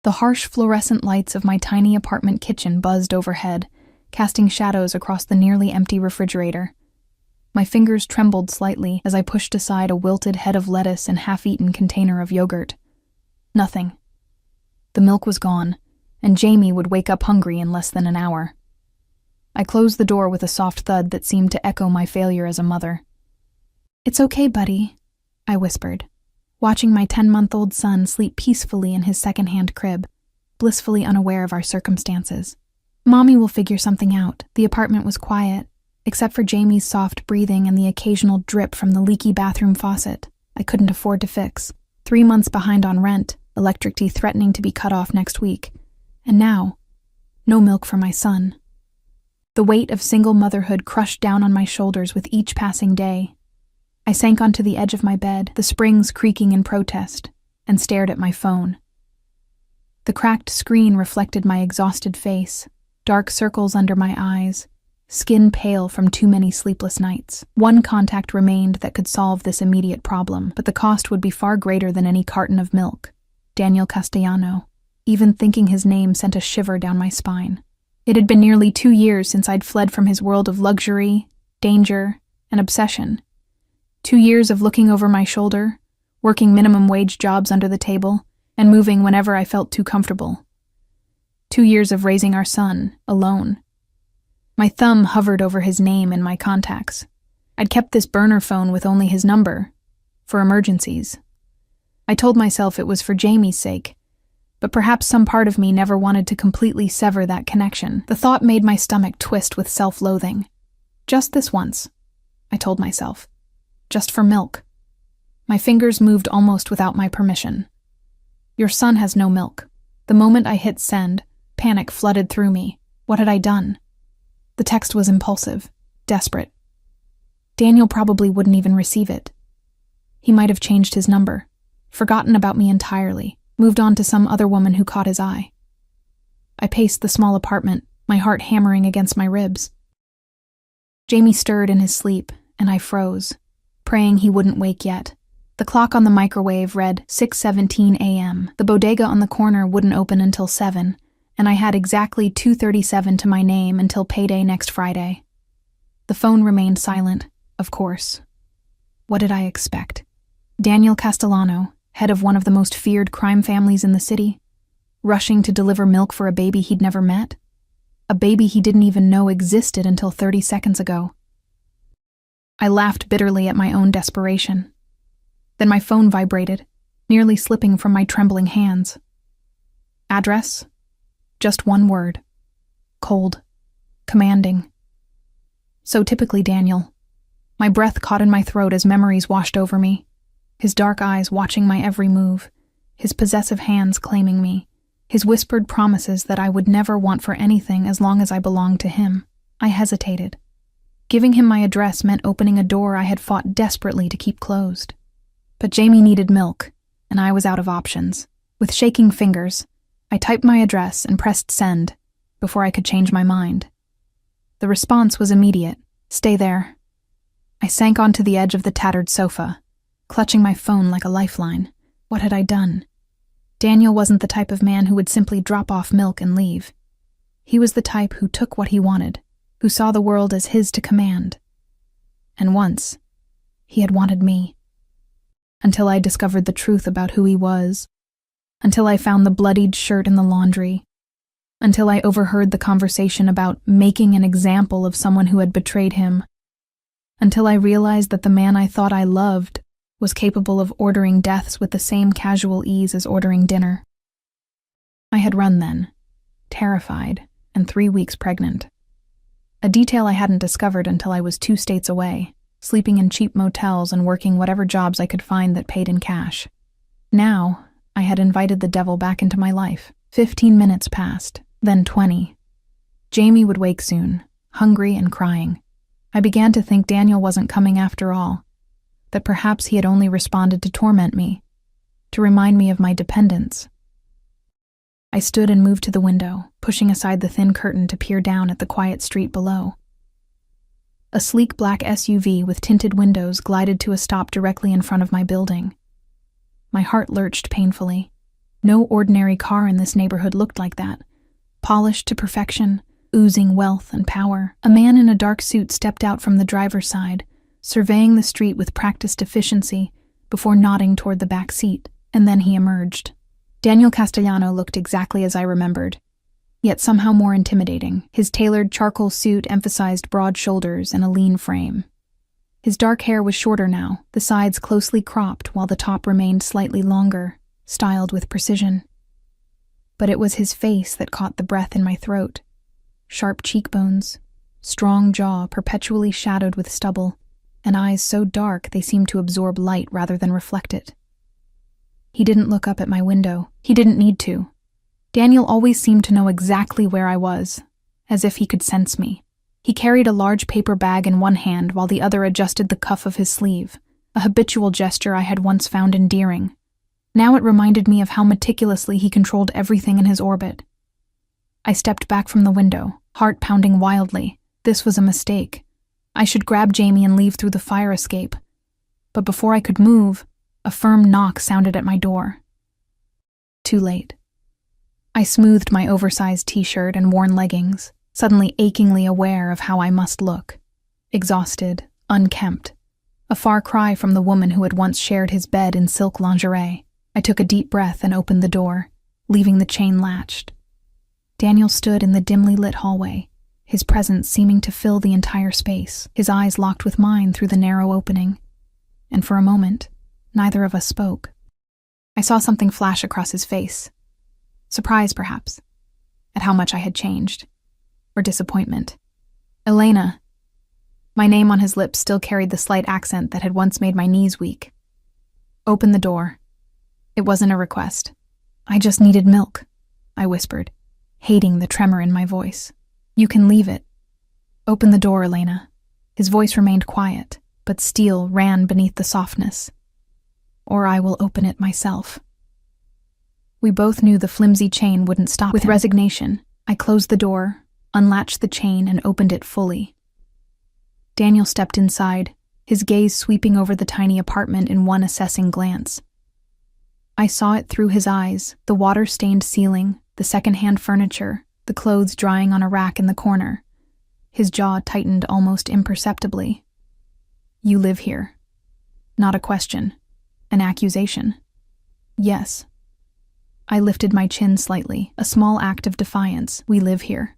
The harsh fluorescent lights of my tiny apartment kitchen buzzed overhead, casting shadows across the nearly empty refrigerator. My fingers trembled slightly as I pushed aside a wilted head of lettuce and half-eaten container of yogurt. Nothing. The milk was gone, and Jamie would wake up hungry in less than an hour. I closed the door with a soft thud that seemed to echo my failure as a mother. "It's okay, buddy," I whispered, watching my 10-month-old son sleep peacefully in his second-hand crib, blissfully unaware of our circumstances. "Mommy will figure something out." The apartment was quiet, except for Jamie's soft breathing and the occasional drip from the leaky bathroom faucet I couldn't afford to fix. 3 months behind on rent, electricity threatening to be cut off next week, and now, no milk for my son. The weight of single motherhood crushed down on my shoulders with each passing day. I sank onto the edge of my bed, the springs creaking in protest, and stared at my phone. The cracked screen reflected my exhausted face, dark circles under my eyes, skin pale from too many sleepless nights. One contact remained that could solve this immediate problem, but the cost would be far greater than any carton of milk. Daniel Castellano. Even thinking his name sent a shiver down my spine. It had been nearly 2 years since I'd fled from his world of luxury, danger, and obsession. 2 years of looking over my shoulder, working minimum-wage jobs under the table, and moving whenever I felt too comfortable. 2 years of raising our son, alone. My thumb hovered over his name in my contacts. I'd kept this burner phone with only his number, for emergencies. I told myself it was for Jamie's sake, but perhaps some part of me never wanted to completely sever that connection. The thought made my stomach twist with self-loathing. Just this once, I told myself. Just for milk. My fingers moved almost without my permission. "Your son has no milk." The moment I hit send, panic flooded through me. What had I done? The text was impulsive, desperate. Daniel probably wouldn't even receive it. He might have changed his number, forgotten about me entirely, moved on to some other woman who caught his eye. I paced the small apartment, my heart hammering against my ribs. Jamie stirred in his sleep, and I froze, praying he wouldn't wake yet. The clock on the microwave read 6:17 a.m. The bodega on the corner wouldn't open until 7, and I had exactly 2:37 to my name until payday next Friday. The phone remained silent, of course. What did I expect? Daniel Castellano, head of one of the most feared crime families in the city, rushing to deliver milk for a baby he'd never met? A baby he didn't even know existed until 30 seconds ago. I laughed bitterly at my own desperation. Then my phone vibrated, nearly slipping from my trembling hands. Address? Just one word. Cold. Commanding. So typically Daniel. My breath caught in my throat as memories washed over me. His dark eyes watching my every move, his possessive hands claiming me, his whispered promises that I would never want for anything as long as I belonged to him. I hesitated. Giving him my address meant opening a door I had fought desperately to keep closed. But Jamie needed milk, and I was out of options. With shaking fingers, I typed my address and pressed send before I could change my mind. The response was immediate. "Stay there." I sank onto the edge of the tattered sofa, clutching my phone like a lifeline. What had I done? Daniel wasn't the type of man who would simply drop off milk and leave. He was the type who took what he wanted, who saw the world as his to command. And once, he had wanted me. Until I discovered the truth about who he was. Until I found the bloodied shirt in the laundry. Until I overheard the conversation about making an example of someone who had betrayed him. Until I realized that the man I thought I loved was capable of ordering deaths with the same casual ease as ordering dinner. I had run then, terrified, and 3 weeks pregnant. A detail I hadn't discovered until I was 2 states away, sleeping in cheap motels and working whatever jobs I could find that paid in cash. Now, I had invited the devil back into my life. 15 minutes passed, then 20. Jamie would wake soon, hungry and crying. I began to think Daniel wasn't coming after all, that perhaps he had only responded to torment me, to remind me of my dependence. I stood and moved to the window, pushing aside the thin curtain to peer down at the quiet street below. A sleek black SUV with tinted windows glided to a stop directly in front of my building. My heart lurched painfully. No ordinary car in this neighborhood looked like that. Polished to perfection, oozing wealth and power. A man in a dark suit stepped out from the driver's side, surveying the street with practiced efficiency before nodding toward the back seat, and then he emerged. Daniel Castellano looked exactly as I remembered, yet somehow more intimidating. His tailored charcoal suit emphasized broad shoulders and a lean frame. His dark hair was shorter now, the sides closely cropped while the top remained slightly longer, styled with precision. But it was his face that caught the breath in my throat. Sharp cheekbones, strong jaw perpetually shadowed with stubble, and eyes so dark they seemed to absorb light rather than reflect it. He didn't look up at my window. He didn't need to. Daniel always seemed to know exactly where I was, as if he could sense me. He carried a large paper bag in one hand while the other adjusted the cuff of his sleeve, a habitual gesture I had once found endearing. Now it reminded me of how meticulously he controlled everything in his orbit. I stepped back from the window, heart pounding wildly. This was a mistake. I should grab Jamie and leave through the fire escape. But before I could move, a firm knock sounded at my door. Too late. I smoothed my oversized t-shirt and worn leggings, suddenly achingly aware of how I must look. Exhausted, unkempt. A far cry from the woman who had once shared his bed in silk lingerie. I took a deep breath and opened the door, leaving the chain latched. Daniel stood in the dimly lit hallway, his presence seeming to fill the entire space, his eyes locked with mine through the narrow opening. And for a moment, neither of us spoke. I saw something flash across his face. Surprise, perhaps, at how much I had changed. Or disappointment. Elena. My name on his lips still carried the slight accent that had once made my knees weak. Open the door. It wasn't a request. I just needed milk, I whispered, hating the tremor in my voice. You can leave it. Open the door, Elena. His voice remained quiet, but steel ran beneath the softness. Or I will open it myself. We both knew the flimsy chain wouldn't stop him. With resignation, I closed the door, unlatched the chain, and opened it fully. Daniel stepped inside, his gaze sweeping over the tiny apartment in one assessing glance. I saw it through his eyes, the water-stained ceiling, the second-hand furniture, the clothes drying on a rack in the corner. His jaw tightened almost imperceptibly. You live here. Not a question. An accusation. Yes. I lifted my chin slightly, a small act of defiance. We live here.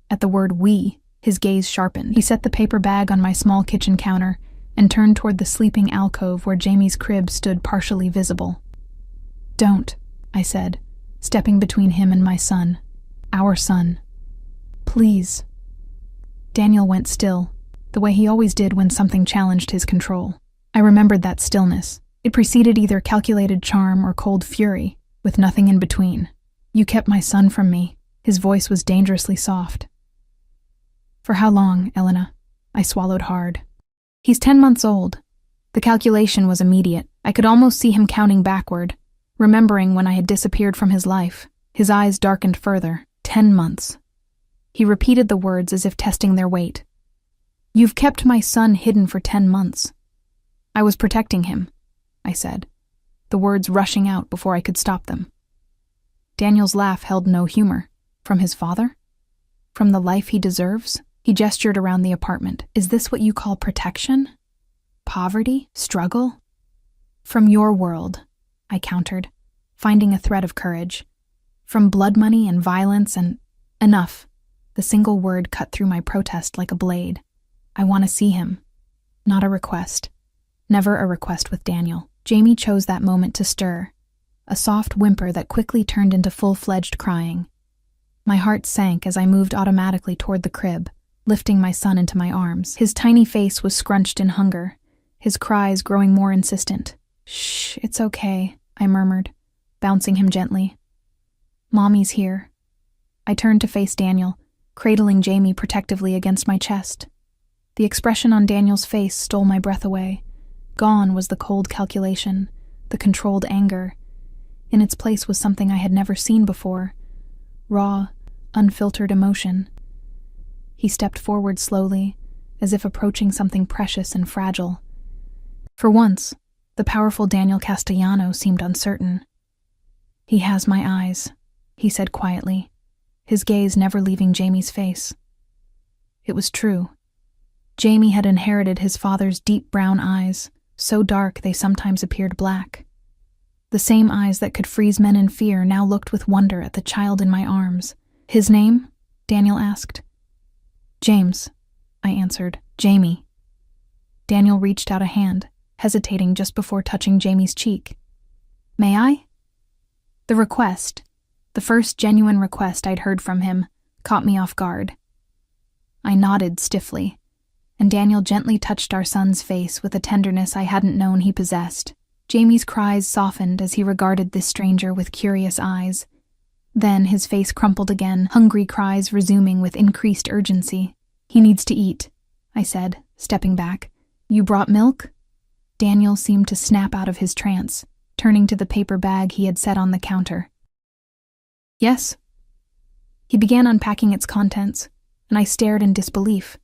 At the word we, his gaze sharpened. He set the paper bag on my small kitchen counter and turned toward the sleeping alcove where Jamie's crib stood partially visible. Don't, I said, stepping between him and my son. Our son. Please. Daniel went still, the way he always did when something challenged his control. I remembered that stillness. It preceded either calculated charm or cold fury, with nothing in between. You kept my son from me. His voice was dangerously soft. For how long, Elena? I swallowed hard. He's 10 months old. The calculation was immediate. I could almost see him counting backward, remembering when I had disappeared from his life. His eyes darkened further. 10 months. He repeated the words as if testing their weight. You've kept my son hidden for 10 months. I was protecting him, I said, the words rushing out before I could stop them. Daniel's laugh held no humor. From his father? From the life he deserves? He gestured around the apartment. Is this what you call protection? Poverty? Struggle? From your world, I countered, finding a thread of courage. From blood money and violence and... Enough. The single word cut through my protest like a blade. I want to see him. Not a request. Never a request with Daniel. Jamie chose that moment to stir. A soft whimper that quickly turned into full-fledged crying. My heart sank as I moved automatically toward the crib, lifting my son into my arms. His tiny face was scrunched in hunger, his cries growing more insistent. Shh, it's okay, I murmured, bouncing him gently. Mommy's here. I turned to face Daniel, cradling Jamie protectively against my chest. The expression on Daniel's face stole my breath away. Gone was the cold calculation, the controlled anger. In its place was something I had never seen before. Raw, unfiltered emotion. He stepped forward slowly, as if approaching something precious and fragile. For once, the powerful Daniel Castellano seemed uncertain. "He has my eyes," he said quietly, his gaze never leaving Jamie's face. It was true. Jamie had inherited his father's deep brown eyes, so dark they sometimes appeared black. The same eyes that could freeze men in fear now looked with wonder at the child in my arms. "His name?" Daniel asked. "James," I answered. "Jamie." Daniel reached out a hand, hesitating just before touching Jamie's cheek. "May I?" The request, the first genuine request I'd heard from him, caught me off guard. I nodded stiffly, and Daniel gently touched our son's face with a tenderness I hadn't known he possessed. Jamie's cries softened as he regarded this stranger with curious eyes. Then his face crumpled again, hungry cries resuming with increased urgency. "He needs to eat," I said, stepping back. "You brought milk?" Daniel seemed to snap out of his trance, turning to the paper bag he had set on the counter. "Yes." He began unpacking its contents, and I stared in disbelief.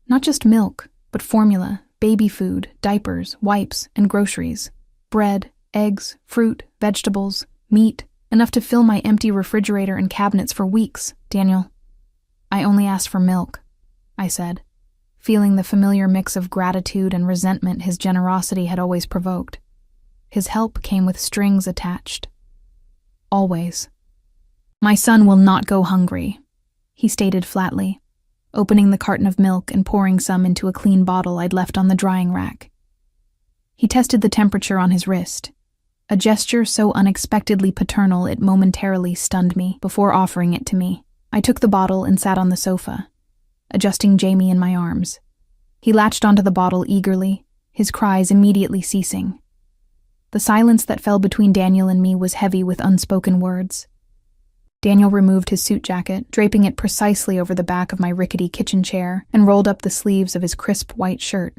Not just milk, but formula, baby food, diapers, wipes, and groceries. Bread, eggs, fruit, vegetables, meat, enough to fill my empty refrigerator and cabinets for weeks. "Daniel, I only asked for milk," I said, feeling the familiar mix of gratitude and resentment his generosity had always provoked. His help came with strings attached. Always. "My son will not go hungry," he stated flatly, opening the carton of milk and pouring some into a clean bottle I'd left on the drying rack. He tested the temperature on his wrist, a gesture so unexpectedly paternal it momentarily stunned me before offering it to me. I took the bottle and sat on the sofa, adjusting Jamie in my arms. He latched onto the bottle eagerly, his cries immediately ceasing. The silence that fell between Daniel and me was heavy with unspoken words. Daniel removed his suit jacket, draping it precisely over the back of my rickety kitchen chair, and rolled up the sleeves of his crisp white shirt.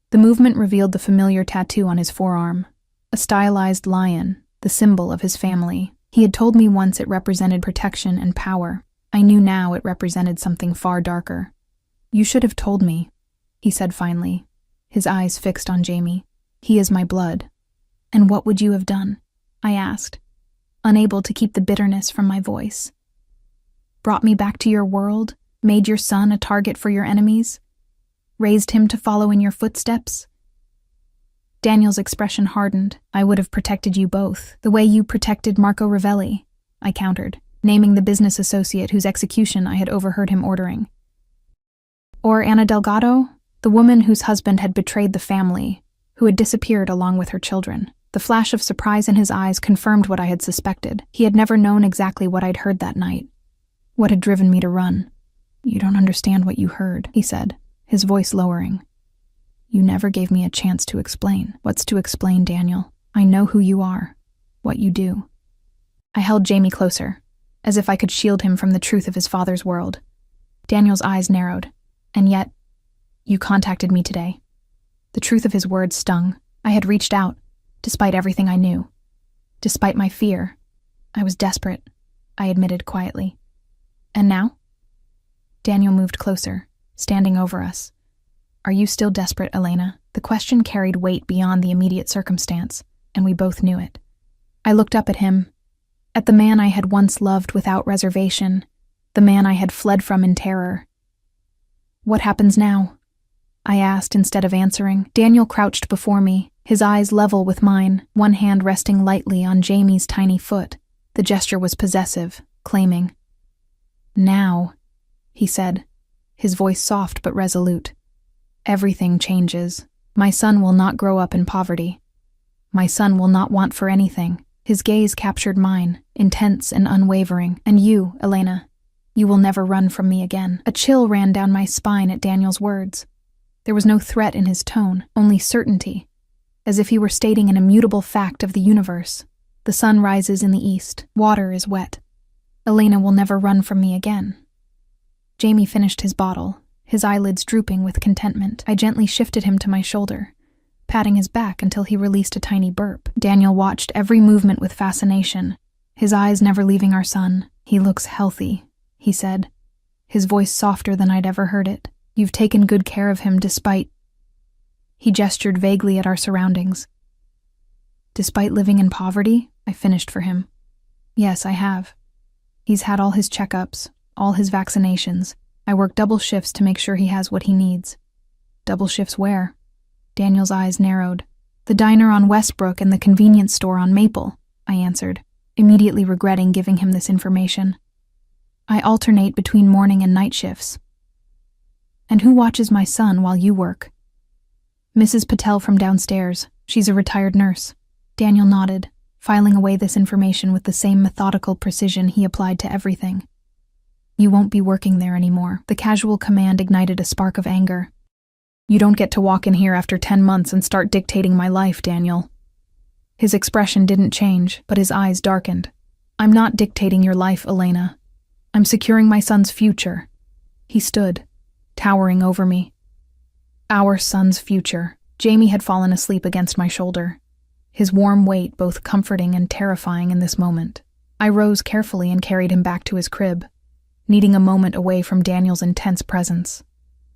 The movement revealed the familiar tattoo on his forearm, a stylized lion, the symbol of his family. He had told me once it represented protection and power. I knew now it represented something far darker. "You should have told me," he said finally, his eyes fixed on Jamie. "He is my blood." "And what would you have done?" I asked, unable to keep the bitterness from my voice. "Brought me back to your world? Made your son a target for your enemies? Raised him to follow in your footsteps?" Daniel's expression hardened. "I would have protected you both, the way you protected Marco Ravelli," I countered, naming the business associate whose execution I had overheard him ordering. "Or Anna Delgado, the woman whose husband had betrayed the family, who had disappeared along with her children." The flash of surprise in his eyes confirmed what I had suspected. He had never known exactly what I'd heard that night, what had driven me to run. "You don't understand what you heard," he said, his voice lowering. "You never gave me a chance to explain." "What's to explain, Daniel? I know who you are, what you do." I held Jamie closer, as if I could shield him from the truth of his father's world. Daniel's eyes narrowed. "And yet, you contacted me today." The truth of his words stung. I had reached out, despite everything I knew. Despite my fear. I was desperate, I admitted quietly. "And now?" Daniel moved closer, standing over us. "Are you still desperate, Elena?" The question carried weight beyond the immediate circumstance, and we both knew it. I looked up at him, at the man I had once loved without reservation, the man I had fled from in terror. "What happens now?" I asked instead of answering. Daniel crouched before me, his eyes level with mine, one hand resting lightly on Jamie's tiny foot. The gesture was possessive, claiming. "Now," he said, his voice soft but resolute. "Everything changes. My son will not grow up in poverty. My son will not want for anything." His gaze captured mine, intense and unwavering. "And you, Elena, you will never run from me again." A chill ran down my spine at Daniel's words. There was no threat in his tone, only certainty, as if he were stating an immutable fact of the universe. The sun rises in the east, water is wet. Elena will never run from me again. Jamie finished his bottle, his eyelids drooping with contentment. I gently shifted him to my shoulder, patting his back until he released a tiny burp. Daniel watched every movement with fascination, his eyes never leaving our son. "He looks healthy," he said, his voice softer than I'd ever heard it. "You've taken good care of him despite..." He gestured vaguely at our surroundings. "Despite living in poverty," I finished for him. Yes, I have. He's had all his checkups, all his vaccinations. I work double shifts to make sure he has what he needs. Double shifts where? Daniel's eyes narrowed. The diner on Westbrook and the convenience store on Maple, I answered, immediately regretting giving him this information. I alternate between morning and night shifts. And who watches my son while you work? Mrs. Patel from downstairs. She's a retired nurse. Daniel nodded, filing away this information with the same methodical precision he applied to everything. You won't be working there anymore. The casual command ignited a spark of anger. You don't get to walk in here after 10 months and start dictating my life, Daniel. His expression didn't change, but his eyes darkened. I'm not dictating your life, Elena. I'm securing my son's future. He stood, towering over me. Our son's future. Jamie had fallen asleep against my shoulder, his warm weight both comforting and terrifying in this moment. I rose carefully and carried him back to his crib, needing a moment away from Daniel's intense presence.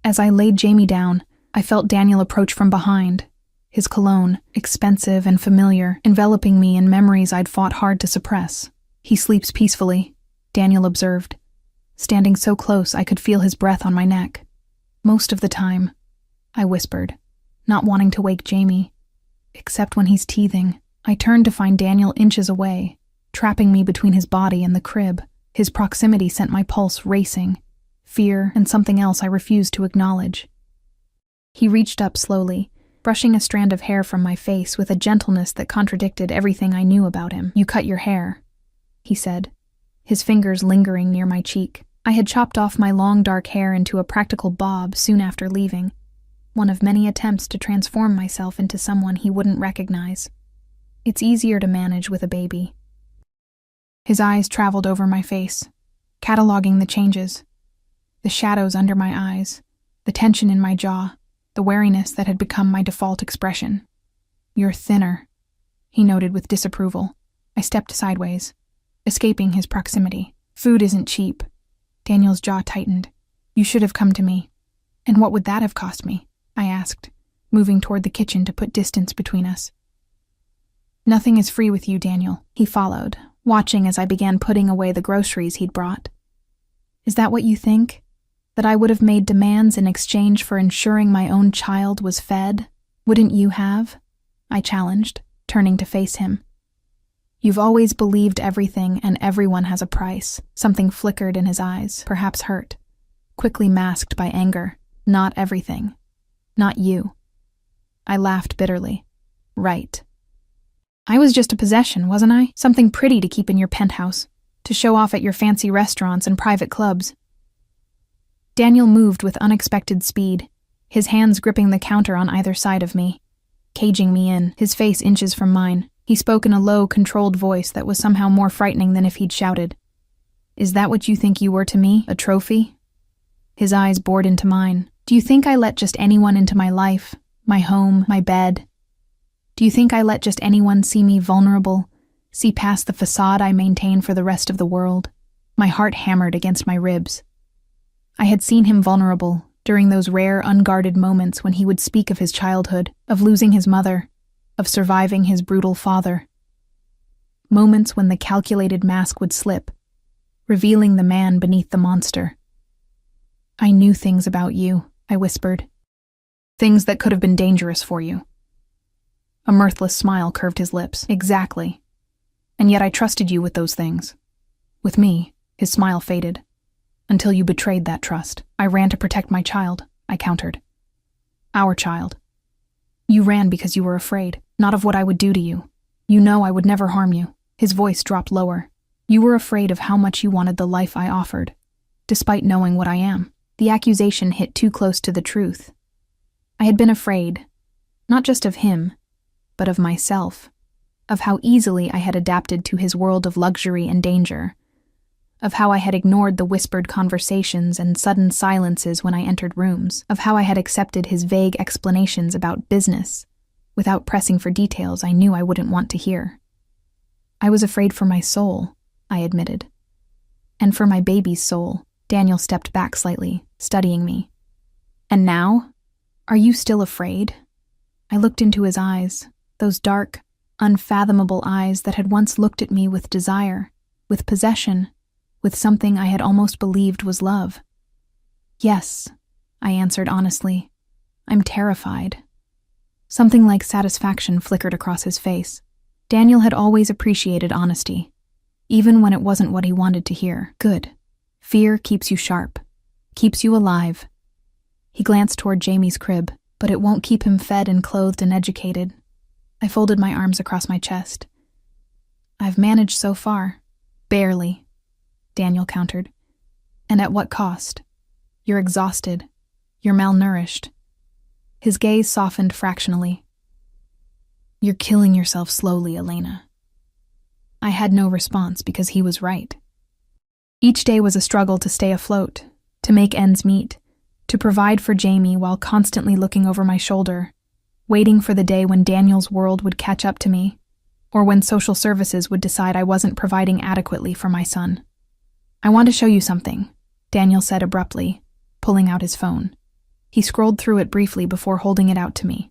As I laid Jamie down, I felt Daniel approach from behind, his cologne, expensive and familiar, enveloping me in memories I'd fought hard to suppress. He sleeps peacefully, Daniel observed. Standing so close I could feel his breath on my neck. Most of the time, I whispered, not wanting to wake Jamie. Except when he's teething. I turned to find Daniel inches away, trapping me between his body and the crib. His proximity sent my pulse racing, fear and something else I refused to acknowledge. He reached up slowly, brushing a strand of hair from my face with a gentleness that contradicted everything I knew about him. You cut your hair, he said, his fingers lingering near my cheek. I had chopped off my long dark hair into a practical bob soon after leaving, one of many attempts to transform myself into someone he wouldn't recognize. It's easier to manage with a baby. His eyes traveled over my face, cataloging the changes, the shadows under my eyes, the tension in my jaw, the wariness that had become my default expression. You're thinner, he noted with disapproval. I stepped sideways, escaping his proximity. Food isn't cheap. Daniel's jaw tightened. You should have come to me. And what would that have cost me? I asked, moving toward the kitchen to put distance between us. Nothing is free with you, Daniel, he followed, watching as I began putting away the groceries he'd brought. Is that what you think? That I would have made demands in exchange for ensuring my own child was fed? Wouldn't you have? I challenged, turning to face him. You've always believed everything and everyone has a price. Something flickered in his eyes, perhaps hurt, quickly masked by anger. Not everything. Not you. I laughed bitterly. Right. I was just a possession, wasn't I? Something pretty to keep in your penthouse, to show off at your fancy restaurants and private clubs. Daniel moved with unexpected speed, his hands gripping the counter on either side of me, caging me in, his face inches from mine. He spoke in a low, controlled voice that was somehow more frightening than if he'd shouted. Is that what you think you were to me, a trophy? His eyes bored into mine. Do you think I let just anyone into my life, my home, my bed? Do you think I let just anyone see me vulnerable, see past the facade I maintain for the rest of the world? My heart hammered against my ribs. I had seen him vulnerable during those rare, unguarded moments when he would speak of his childhood, of losing his mother, of surviving his brutal father. Moments when the calculated mask would slip, revealing the man beneath the monster. I knew things about you, I whispered. Things that could have been dangerous for you. A mirthless smile curved his lips. Exactly. And yet I trusted you with those things. With me, his smile faded. Until you betrayed that trust. I ran to protect my child, I countered. Our child. You ran because you were afraid, not of what I would do to you. You know I would never harm you. His voice dropped lower. You were afraid of how much you wanted the life I offered, despite knowing what I am. The accusation hit too close to the truth. I had been afraid, not just of him, but of myself, of how easily I had adapted to his world of luxury and danger, of how I had ignored the whispered conversations and sudden silences when I entered rooms, of how I had accepted his vague explanations about business, without pressing for details I knew I wouldn't want to hear. I was afraid for my soul, I admitted. And for my baby's soul. Daniel stepped back slightly, studying me. And now? Are you still afraid? I looked into his eyes, those dark, unfathomable eyes that had once looked at me with desire, with possession, with something I had almost believed was love. Yes, I answered honestly. I'm terrified. Something like satisfaction flickered across his face. Daniel had always appreciated honesty, even when it wasn't what he wanted to hear. Good. Fear keeps you sharp, keeps you alive. He glanced toward Jamie's crib, but it won't keep him fed and clothed and educated. I folded my arms across my chest. I've managed so far. Barely, Daniel countered. And at what cost? You're exhausted. You're malnourished. His gaze softened fractionally. You're killing yourself slowly, Elena. I had no response because he was right. Each day was a struggle to stay afloat, to make ends meet, to provide for Jamie while constantly looking over my shoulder, waiting for the day when Daniel's world would catch up to me, or when social services would decide I wasn't providing adequately for my son. I want to show you something, Daniel said abruptly, pulling out his phone. He scrolled through it briefly before holding it out to me.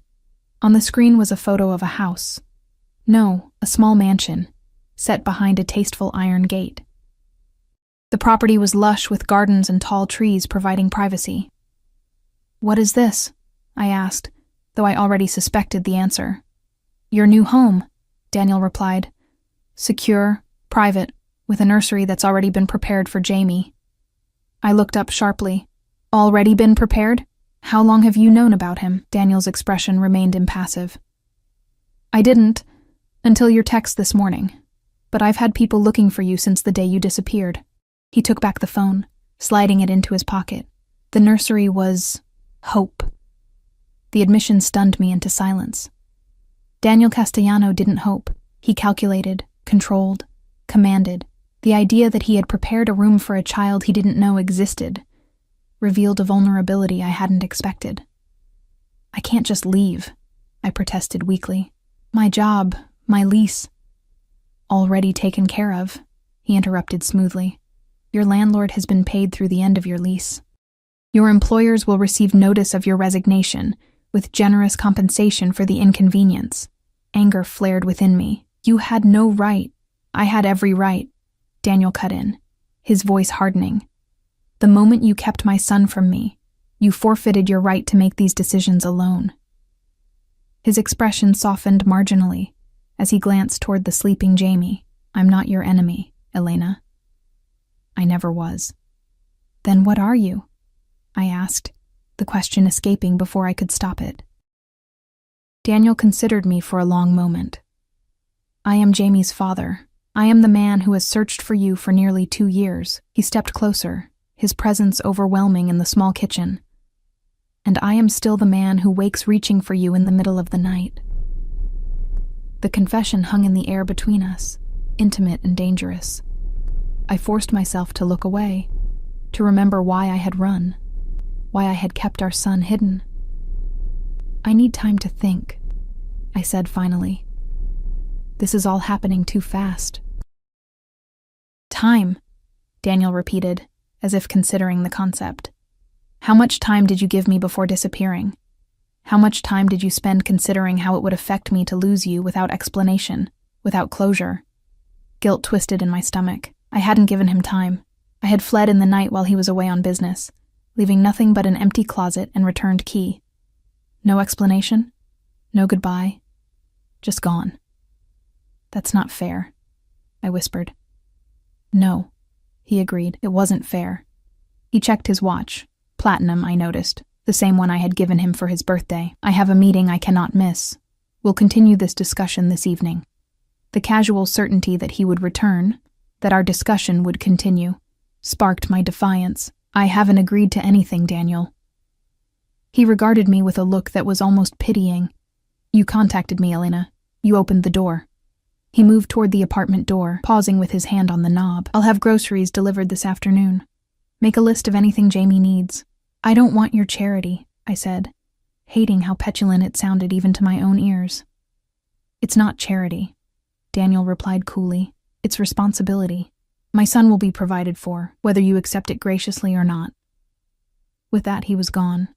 On the screen was a photo of a house. No, a small mansion, set behind a tasteful iron gate. The property was lush with gardens and tall trees providing privacy. What is this? I asked, though I already suspected the answer. Your new home, Daniel replied. Secure, private, with a nursery that's already been prepared for Jamie. I looked up sharply. Already been prepared? How long have you known about him? Daniel's expression remained impassive. I didn't, until your text this morning. But I've had people looking for you since the day you disappeared. He took back the phone, sliding it into his pocket. The nursery was hope. The admission stunned me into silence. Daniel Castellano didn't hope. He calculated, controlled, commanded. The idea that he had prepared a room for a child he didn't know existed revealed a vulnerability I hadn't expected. I can't just leave, I protested weakly. My job, my lease. Already taken care of, he interrupted smoothly. Your landlord has been paid through the end of your lease. Your employers will receive notice of your resignation, with generous compensation for the inconvenience. Anger flared within me. You had no right. I had every right, Daniel cut in, his voice hardening. The moment you kept my son from me, you forfeited your right to make these decisions alone. His expression softened marginally as he glanced toward the sleeping Jamie. I'm not your enemy, Elena. I never was. Then what are you? I asked, the question escaping before I could stop it. Daniel considered me for a long moment. I am Jamie's father. I am the man who has searched for you for nearly 2 years. He stepped closer, his presence overwhelming in the small kitchen. And I am still the man who wakes reaching for you in the middle of the night. The confession hung in the air between us, intimate and dangerous. I forced myself to look away, to remember why I had run, why I had kept our son hidden. I need time to think, I said finally. This is all happening too fast. Time, Daniel repeated, as if considering the concept. How much time did you give me before disappearing? How much time did you spend considering how it would affect me to lose you without explanation, without closure? Guilt twisted in my stomach. I hadn't given him time. I had fled in the night while he was away on business, leaving nothing but an empty closet and returned key. No explanation, no goodbye, just gone. That's not fair, I whispered. No, he agreed. It wasn't fair. He checked his watch. Platinum, I noticed. The same one I had given him for his birthday. I have a meeting I cannot miss. We'll continue this discussion this evening. The casual certainty that he would return, that our discussion would continue, sparked my defiance. I haven't agreed to anything, Daniel. He regarded me with a look that was almost pitying. You contacted me, Elena. You opened the door. He moved toward the apartment door, pausing with his hand on the knob. I'll have groceries delivered this afternoon. Make a list of anything Jamie needs. I don't want your charity, I said, hating how petulant it sounded even to my own ears. It's not charity, Daniel replied coolly. It's responsibility. My son will be provided for, whether you accept it graciously or not. With that, he was gone,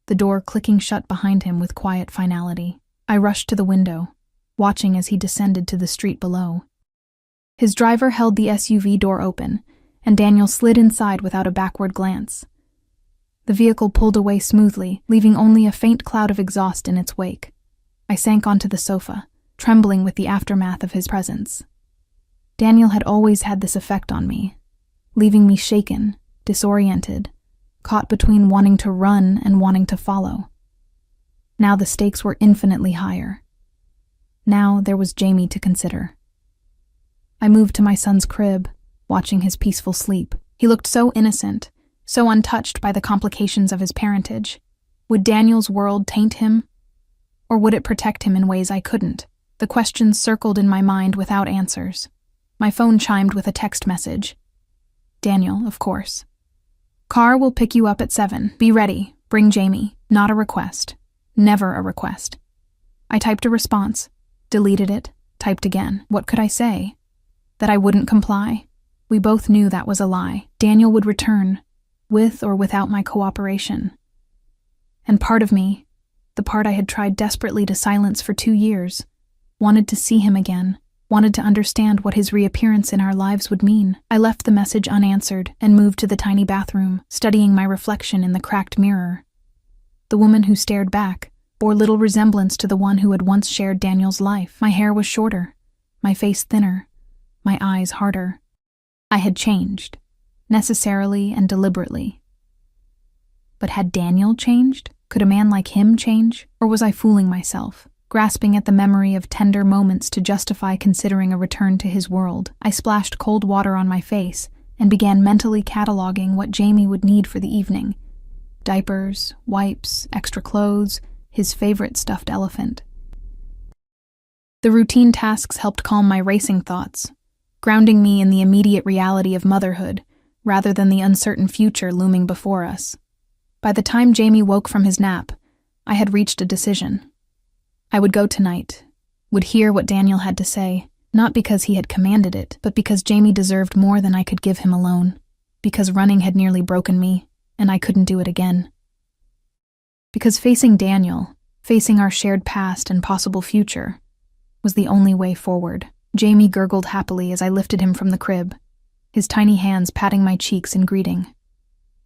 the door clicking shut behind him with quiet finality. I rushed to the window, watching as he descended to the street below. His driver held the SUV door open, and Daniel slid inside without a backward glance. The vehicle pulled away smoothly, leaving only a faint cloud of exhaust in its wake. I sank onto the sofa, trembling with the aftermath of his presence. Daniel had always had this effect on me, leaving me shaken, disoriented, caught between wanting to run and wanting to follow. Now the stakes were infinitely higher. Now there was Jamie to consider. I moved to my son's crib, watching his peaceful sleep. He looked so innocent, so untouched by the complications of his parentage. Would Daniel's world taint him? Or would it protect him in ways I couldn't? The questions circled in my mind without answers. My phone chimed with a text message. Daniel, of course. Car will pick you up at 7. Be ready. Bring Jamie. Not a request. Never a request. I typed a response, deleted it, typed again. What could I say? That I wouldn't comply? We both knew that was a lie. Daniel would return, with or without my cooperation. And part of me, the part I had tried desperately to silence for 2 years, wanted to see him again, wanted to understand what his reappearance in our lives would mean. I left the message unanswered and moved to the tiny bathroom, studying my reflection in the cracked mirror. The woman who stared back bore little resemblance to the one who had once shared Daniel's life. My hair was shorter, my face thinner, my eyes harder. I had changed, necessarily and deliberately. But had Daniel changed? Could a man like him change? Or was I fooling myself, grasping at the memory of tender moments to justify considering a return to his world? I splashed cold water on my face and began mentally cataloging what Jamie would need for the evening. Diapers, wipes, extra clothes, his favorite stuffed elephant. The routine tasks helped calm my racing thoughts, grounding me in the immediate reality of motherhood, rather than the uncertain future looming before us. By the time Jamie woke from his nap, I had reached a decision. I would go tonight, would hear what Daniel had to say, not because he had commanded it, but because Jamie deserved more than I could give him alone, because running had nearly broken me, and I couldn't do it again. Because facing Daniel, facing our shared past and possible future, was the only way forward. Jamie gurgled happily as I lifted him from the crib, his tiny hands patting my cheeks in greeting.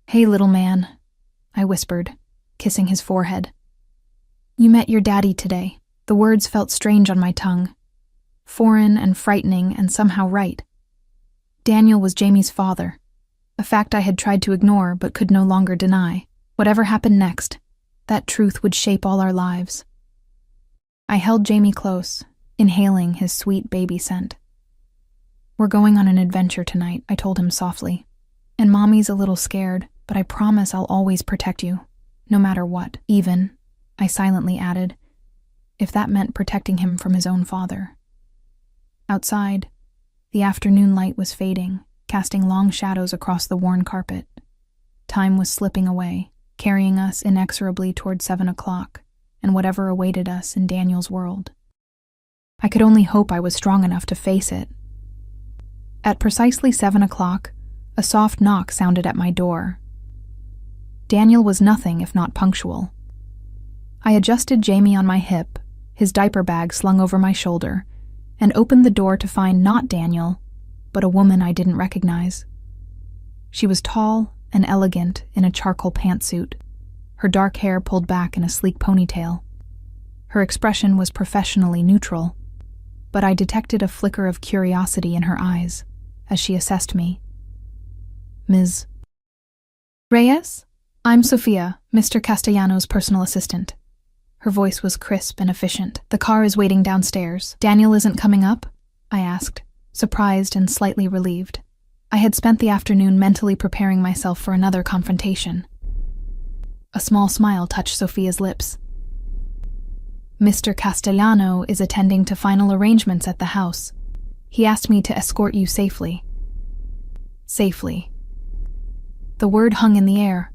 "Hey, little man," I whispered, kissing his forehead. "You met your daddy today." The words felt strange on my tongue, foreign and frightening and somehow right. Daniel was Jamie's father, a fact I had tried to ignore but could no longer deny. Whatever happened next, that truth would shape all our lives. I held Jamie close, inhaling his sweet baby scent. "We're going on an adventure tonight," I told him softly. "And Mommy's a little scared, but I promise I'll always protect you, no matter what. Even," I silently added, if that meant protecting him from his own father. Outside, the afternoon light was fading, casting long shadows across the worn carpet. Time was slipping away, carrying us inexorably toward 7 o'clock, and whatever awaited us in Daniel's world. I could only hope I was strong enough to face it. At precisely 7 o'clock, a soft knock sounded at my door. Daniel was nothing if not punctual. I adjusted Jamie on my hip, his diaper bag slung over my shoulder, and opened the door to find not Daniel, but a woman I didn't recognize. She was tall and elegant in a charcoal pantsuit, her dark hair pulled back in a sleek ponytail. Her expression was professionally neutral, but I detected a flicker of curiosity in her eyes as she assessed me. "Ms. Reyes? I'm Sophia, Mr. Castellano's personal assistant." Her voice was crisp and efficient. "The car is waiting downstairs. Daniel isn't coming up?" I asked, surprised and slightly relieved. I had spent the afternoon mentally preparing myself for another confrontation. A small smile touched Sophia's lips. "Mr. Castellano is attending to final arrangements at the house. He asked me to escort you safely." Safely. The word hung in the air,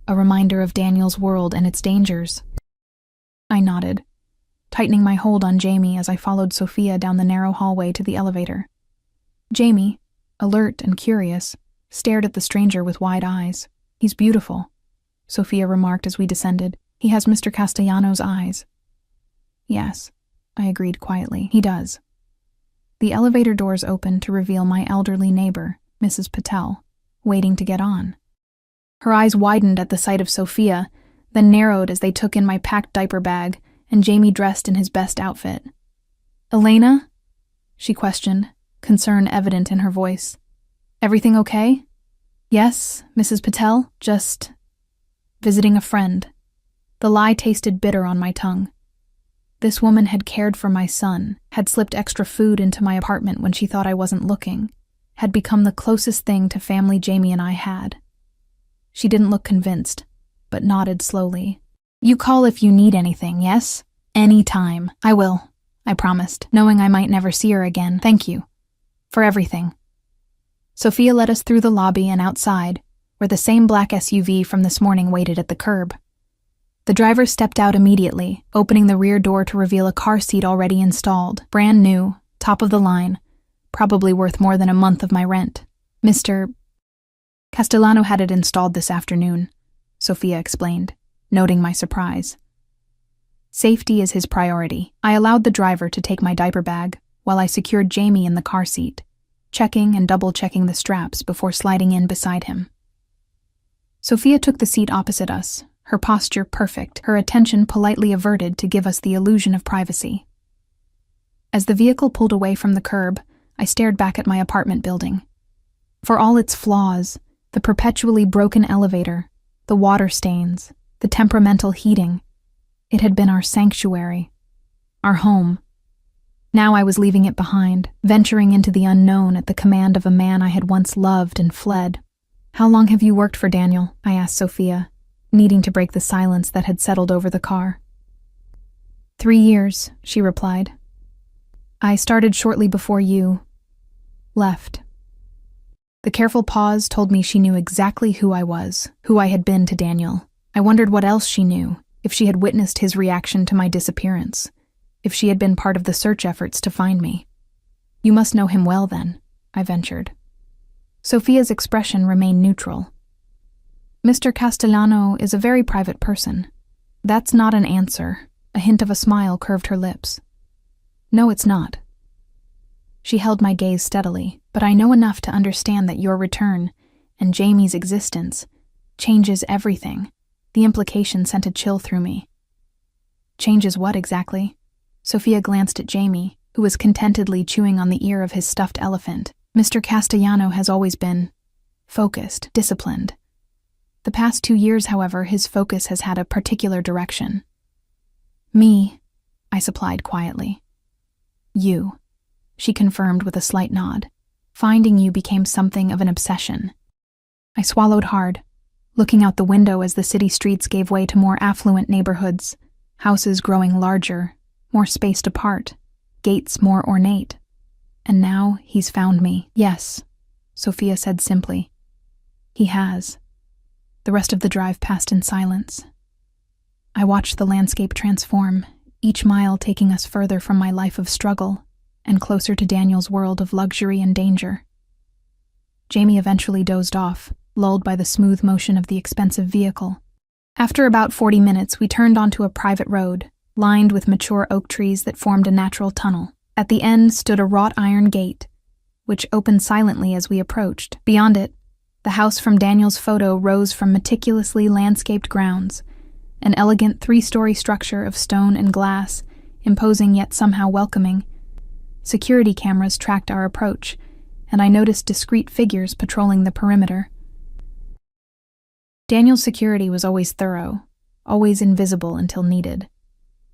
a reminder of Daniel's world and its dangers. I nodded, tightening my hold on Jamie as I followed Sophia down the narrow hallway to the elevator. Jamie, alert and curious, stared at the stranger with wide eyes. "He's beautiful," Sophia remarked as we descended. "He has Mr. Castellano's eyes." "Yes," I agreed quietly. "He does." The elevator doors opened to reveal my elderly neighbor, Mrs. Patel, waiting to get on. Her eyes widened at the sight of Sophia, then narrowed as they took in my packed diaper bag and Jamie dressed in his best outfit. "Elena?" she questioned, concern evident in her voice. "Everything okay?" "Yes, Mrs. Patel, just visiting a friend." The lie tasted bitter on my tongue. This woman had cared for my son, had slipped extra food into my apartment when she thought I wasn't looking, had become the closest thing to family Jamie and I had. She didn't look convinced, but nodded slowly. "You call if you need anything, yes? Any time. I will," I promised, knowing I might never see her again. "Thank you. For everything." Sophia led us through the lobby and outside, where the same black SUV from this morning waited at the curb. The driver stepped out immediately, opening the rear door to reveal a car seat already installed, brand new, top of the line, probably worth more than a month of my rent. Mr. Castellano had it installed this afternoon, Sophia explained, noting my surprise. Safety is his priority. I allowed the driver to take my diaper bag while I secured Jamie in the car seat, checking and double-checking the straps before sliding in beside him. Sophia took the seat opposite us, her posture perfect, her attention politely averted to give us the illusion of privacy. As the vehicle pulled away from the curb, I stared back at my apartment building. For all its flaws, the perpetually broken elevator, the water stains, the temperamental heating, it had been our sanctuary, our home. Now I was leaving it behind, venturing into the unknown at the command of a man I had once loved and fled. "How long have you worked for Daniel?" I asked Sophia, needing to break the silence that had settled over the car. 3 years, she replied. "I started shortly before you left." The careful pause told me she knew exactly who I was, who I had been to Daniel. I wondered what else she knew, if she had witnessed his reaction to my disappearance, if she had been part of the search efforts to find me. "You must know him well, then," I ventured. Sophia's expression remained neutral. "Mr. Castellano is a very private person." "That's not an answer." A hint of a smile curved her lips. "No, it's not." She held my gaze steadily, "But I know enough to understand that your return, and Jamie's existence, changes everything." The implication sent a chill through me. "Changes what exactly?" Sophia glanced at Jamie, who was contentedly chewing on the ear of his stuffed elephant. "Mr. Castellano has always been focused, disciplined. The past 2 years, however, his focus has had a particular direction." "Me," I supplied quietly. "You," she confirmed with a slight nod. "Finding you became something of an obsession." I swallowed hard, looking out the window as the city streets gave way to more affluent neighborhoods, houses growing larger, more spaced apart, gates more ornate. And now he's found me. "Yes," Sophia said simply. "He has." The rest of the drive passed in silence. I watched the landscape transform, each mile taking us further from my life of struggle and closer to Daniel's world of luxury and danger. Jamie eventually dozed off, lulled by the smooth motion of the expensive vehicle. After about 40 minutes, we turned onto a private road, lined with mature oak trees that formed a natural tunnel. At the end stood a wrought iron gate, which opened silently as we approached. Beyond it, the house from Daniel's photo rose from meticulously landscaped grounds, an elegant 3-story structure of stone and glass, imposing yet somehow welcoming. Security cameras tracked our approach, and I noticed discreet figures patrolling the perimeter. Daniel's security was always thorough, always invisible until needed.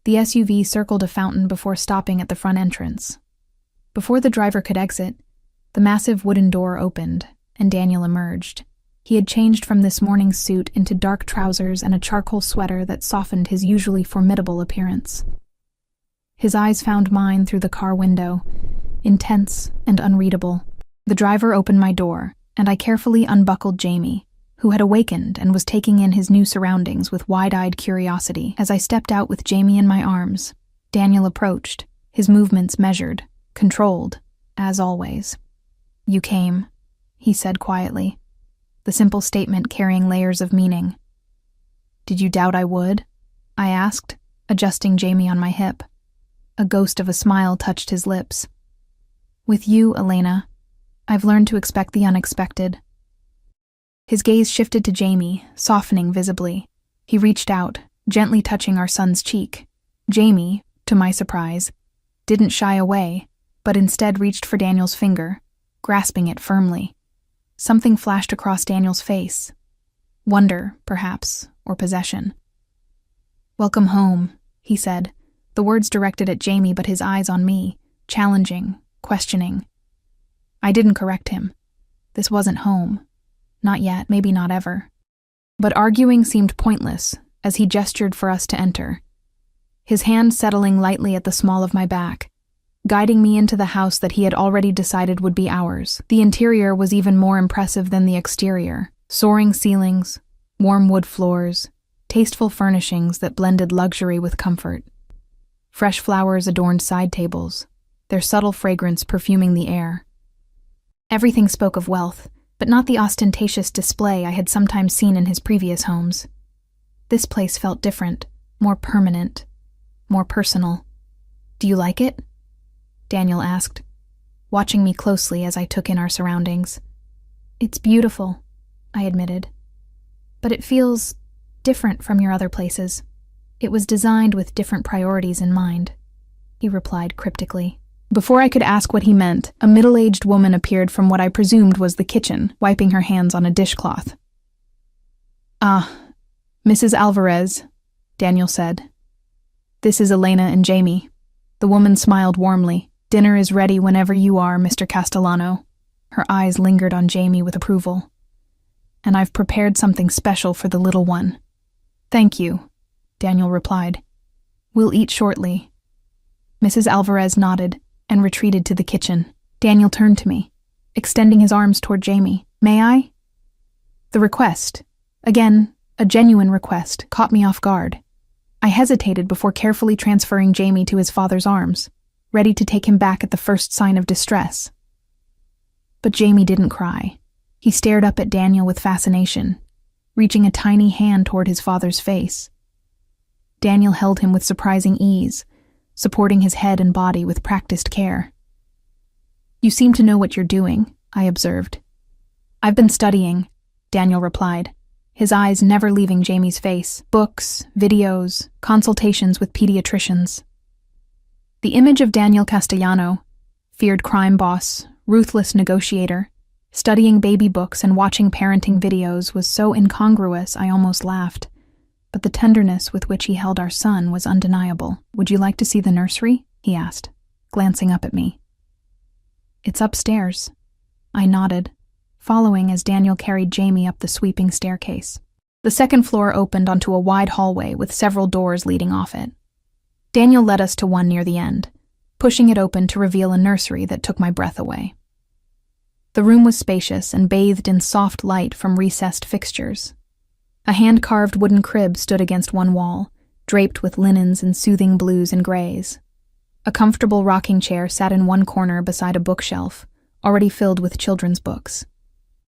The SUV circled a fountain before stopping at the front entrance. Before the driver could exit, the massive wooden door opened, and Daniel emerged. He had changed from this morning's suit into dark trousers and a charcoal sweater that softened his usually formidable appearance. His eyes found mine through the car window, intense and unreadable. The driver opened my door, and I carefully unbuckled Jamie, who had awakened and was taking in his new surroundings with wide-eyed curiosity. As I stepped out with Jamie in my arms, Daniel approached, his movements measured, controlled, as always. "You came," he said quietly, the simple statement carrying layers of meaning. "Did you doubt I would?" I asked, adjusting Jamie on my hip. A ghost of a smile touched his lips. With you, Elena, I've learned to expect the unexpected. His gaze shifted to Jamie, softening visibly. He reached out, gently touching our son's cheek. Jamie, to my surprise, didn't shy away, but instead reached for Daniel's finger, grasping it firmly. Something flashed across Daniel's face. Wonder, perhaps, or possession. "Welcome home," he said, the words directed at Jamie but his eyes on me, challenging, questioning. I didn't correct him. This wasn't home. Not yet, maybe not ever. But arguing seemed pointless as he gestured for us to enter, his hand settling lightly at the small of my back, guiding me into the house that he had already decided would be ours. The interior was even more impressive than the exterior. Soaring ceilings, warm wood floors, tasteful furnishings that blended luxury with comfort. Fresh flowers adorned side tables, their subtle fragrance perfuming the air. Everything spoke of wealth, but not the ostentatious display I had sometimes seen in his previous homes. This place felt different, more permanent, more personal. "Do you like it?" Daniel asked, watching me closely as I took in our surroundings. "It's beautiful," I admitted. "But it feels different from your other places. It was designed with different priorities in mind," he replied cryptically. Before I could ask what he meant, a middle-aged woman appeared from what I presumed was the kitchen, wiping her hands on a dishcloth. "Ah, Mrs. Alvarez," Daniel said. "This is Elena and Jamie." The woman smiled warmly. "Dinner is ready whenever you are, Mr. Castellano." Her eyes lingered on Jamie with approval. "And I've prepared something special for the little one." "Thank you," Daniel replied. "We'll eat shortly." Mrs. Alvarez nodded and retreated to the kitchen. Daniel turned to me, extending his arms toward Jamie. "May I?" The request, again, a genuine request, caught me off guard. I hesitated before carefully transferring Jamie to his father's arms, ready to take him back at the first sign of distress. But Jamie didn't cry. He stared up at Daniel with fascination, reaching a tiny hand toward his father's face. Daniel held him with surprising ease, supporting his head and body with practiced care. "You seem to know what you're doing," I observed. "I've been studying," Daniel replied, his eyes never leaving Jamie's face. "Books, videos, consultations with pediatricians." The image of Daniel Castellano, feared crime boss, ruthless negotiator, studying baby books and watching parenting videos was so incongruous I almost laughed. But the tenderness with which he held our son was undeniable. "Would you like to see the nursery?" he asked, glancing up at me. "It's upstairs." I nodded, following as Daniel carried Jamie up the sweeping staircase. The second floor opened onto a wide hallway with several doors leading off it. Daniel led us to one near the end, pushing it open to reveal a nursery that took my breath away. The room was spacious and bathed in soft light from recessed fixtures. A hand-carved wooden crib stood against one wall, draped with linens in soothing blues and grays. A comfortable rocking chair sat in one corner beside a bookshelf, already filled with children's books.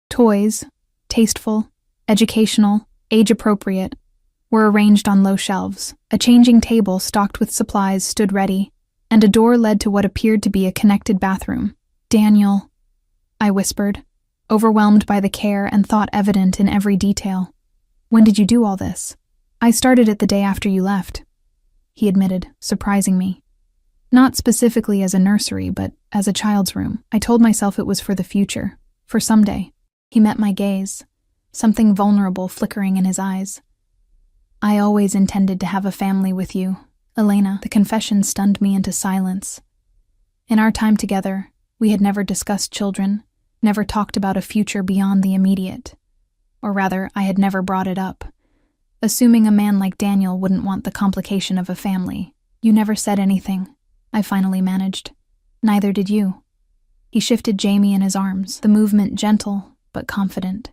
Toys, tasteful, educational, age-appropriate, were arranged on low shelves. A changing table stocked with supplies stood ready, and a door led to what appeared to be a connected bathroom. "Daniel," I whispered, overwhelmed by the care and thought evident in every detail. "When did you do all this?" "I started it the day after you left," he admitted, surprising me. "Not specifically as a nursery, but as a child's room. I told myself it was for the future, for someday." He met my gaze, something vulnerable flickering in his eyes. "I always intended to have a family with you, Elena." The confession stunned me into silence. In our time together, we had never discussed children, never talked about a future beyond the immediate. Or rather, I had never brought it up, assuming a man like Daniel wouldn't want the complication of a family. "You never said anything," I finally managed. "Neither did you." He shifted Jamie in his arms, the movement gentle but confident.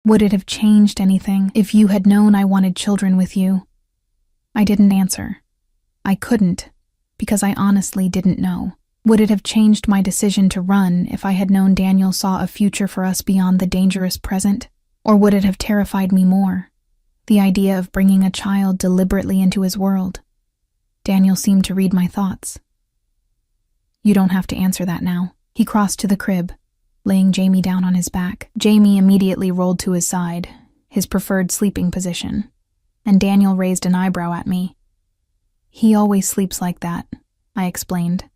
"Would it have changed anything if you had known I wanted children with you?" I didn't answer. I couldn't, because I honestly didn't know. Would it have changed my decision to run if I had known Daniel saw a future for us beyond the dangerous present? Or would it have terrified me more? The idea of bringing a child deliberately into his world. Daniel seemed to read my thoughts. You don't have to answer that now. He crossed to the crib, laying Jamie down on his back. Jamie immediately rolled to his side, his preferred sleeping position, and Daniel raised an eyebrow at me. He always sleeps like that, I explained.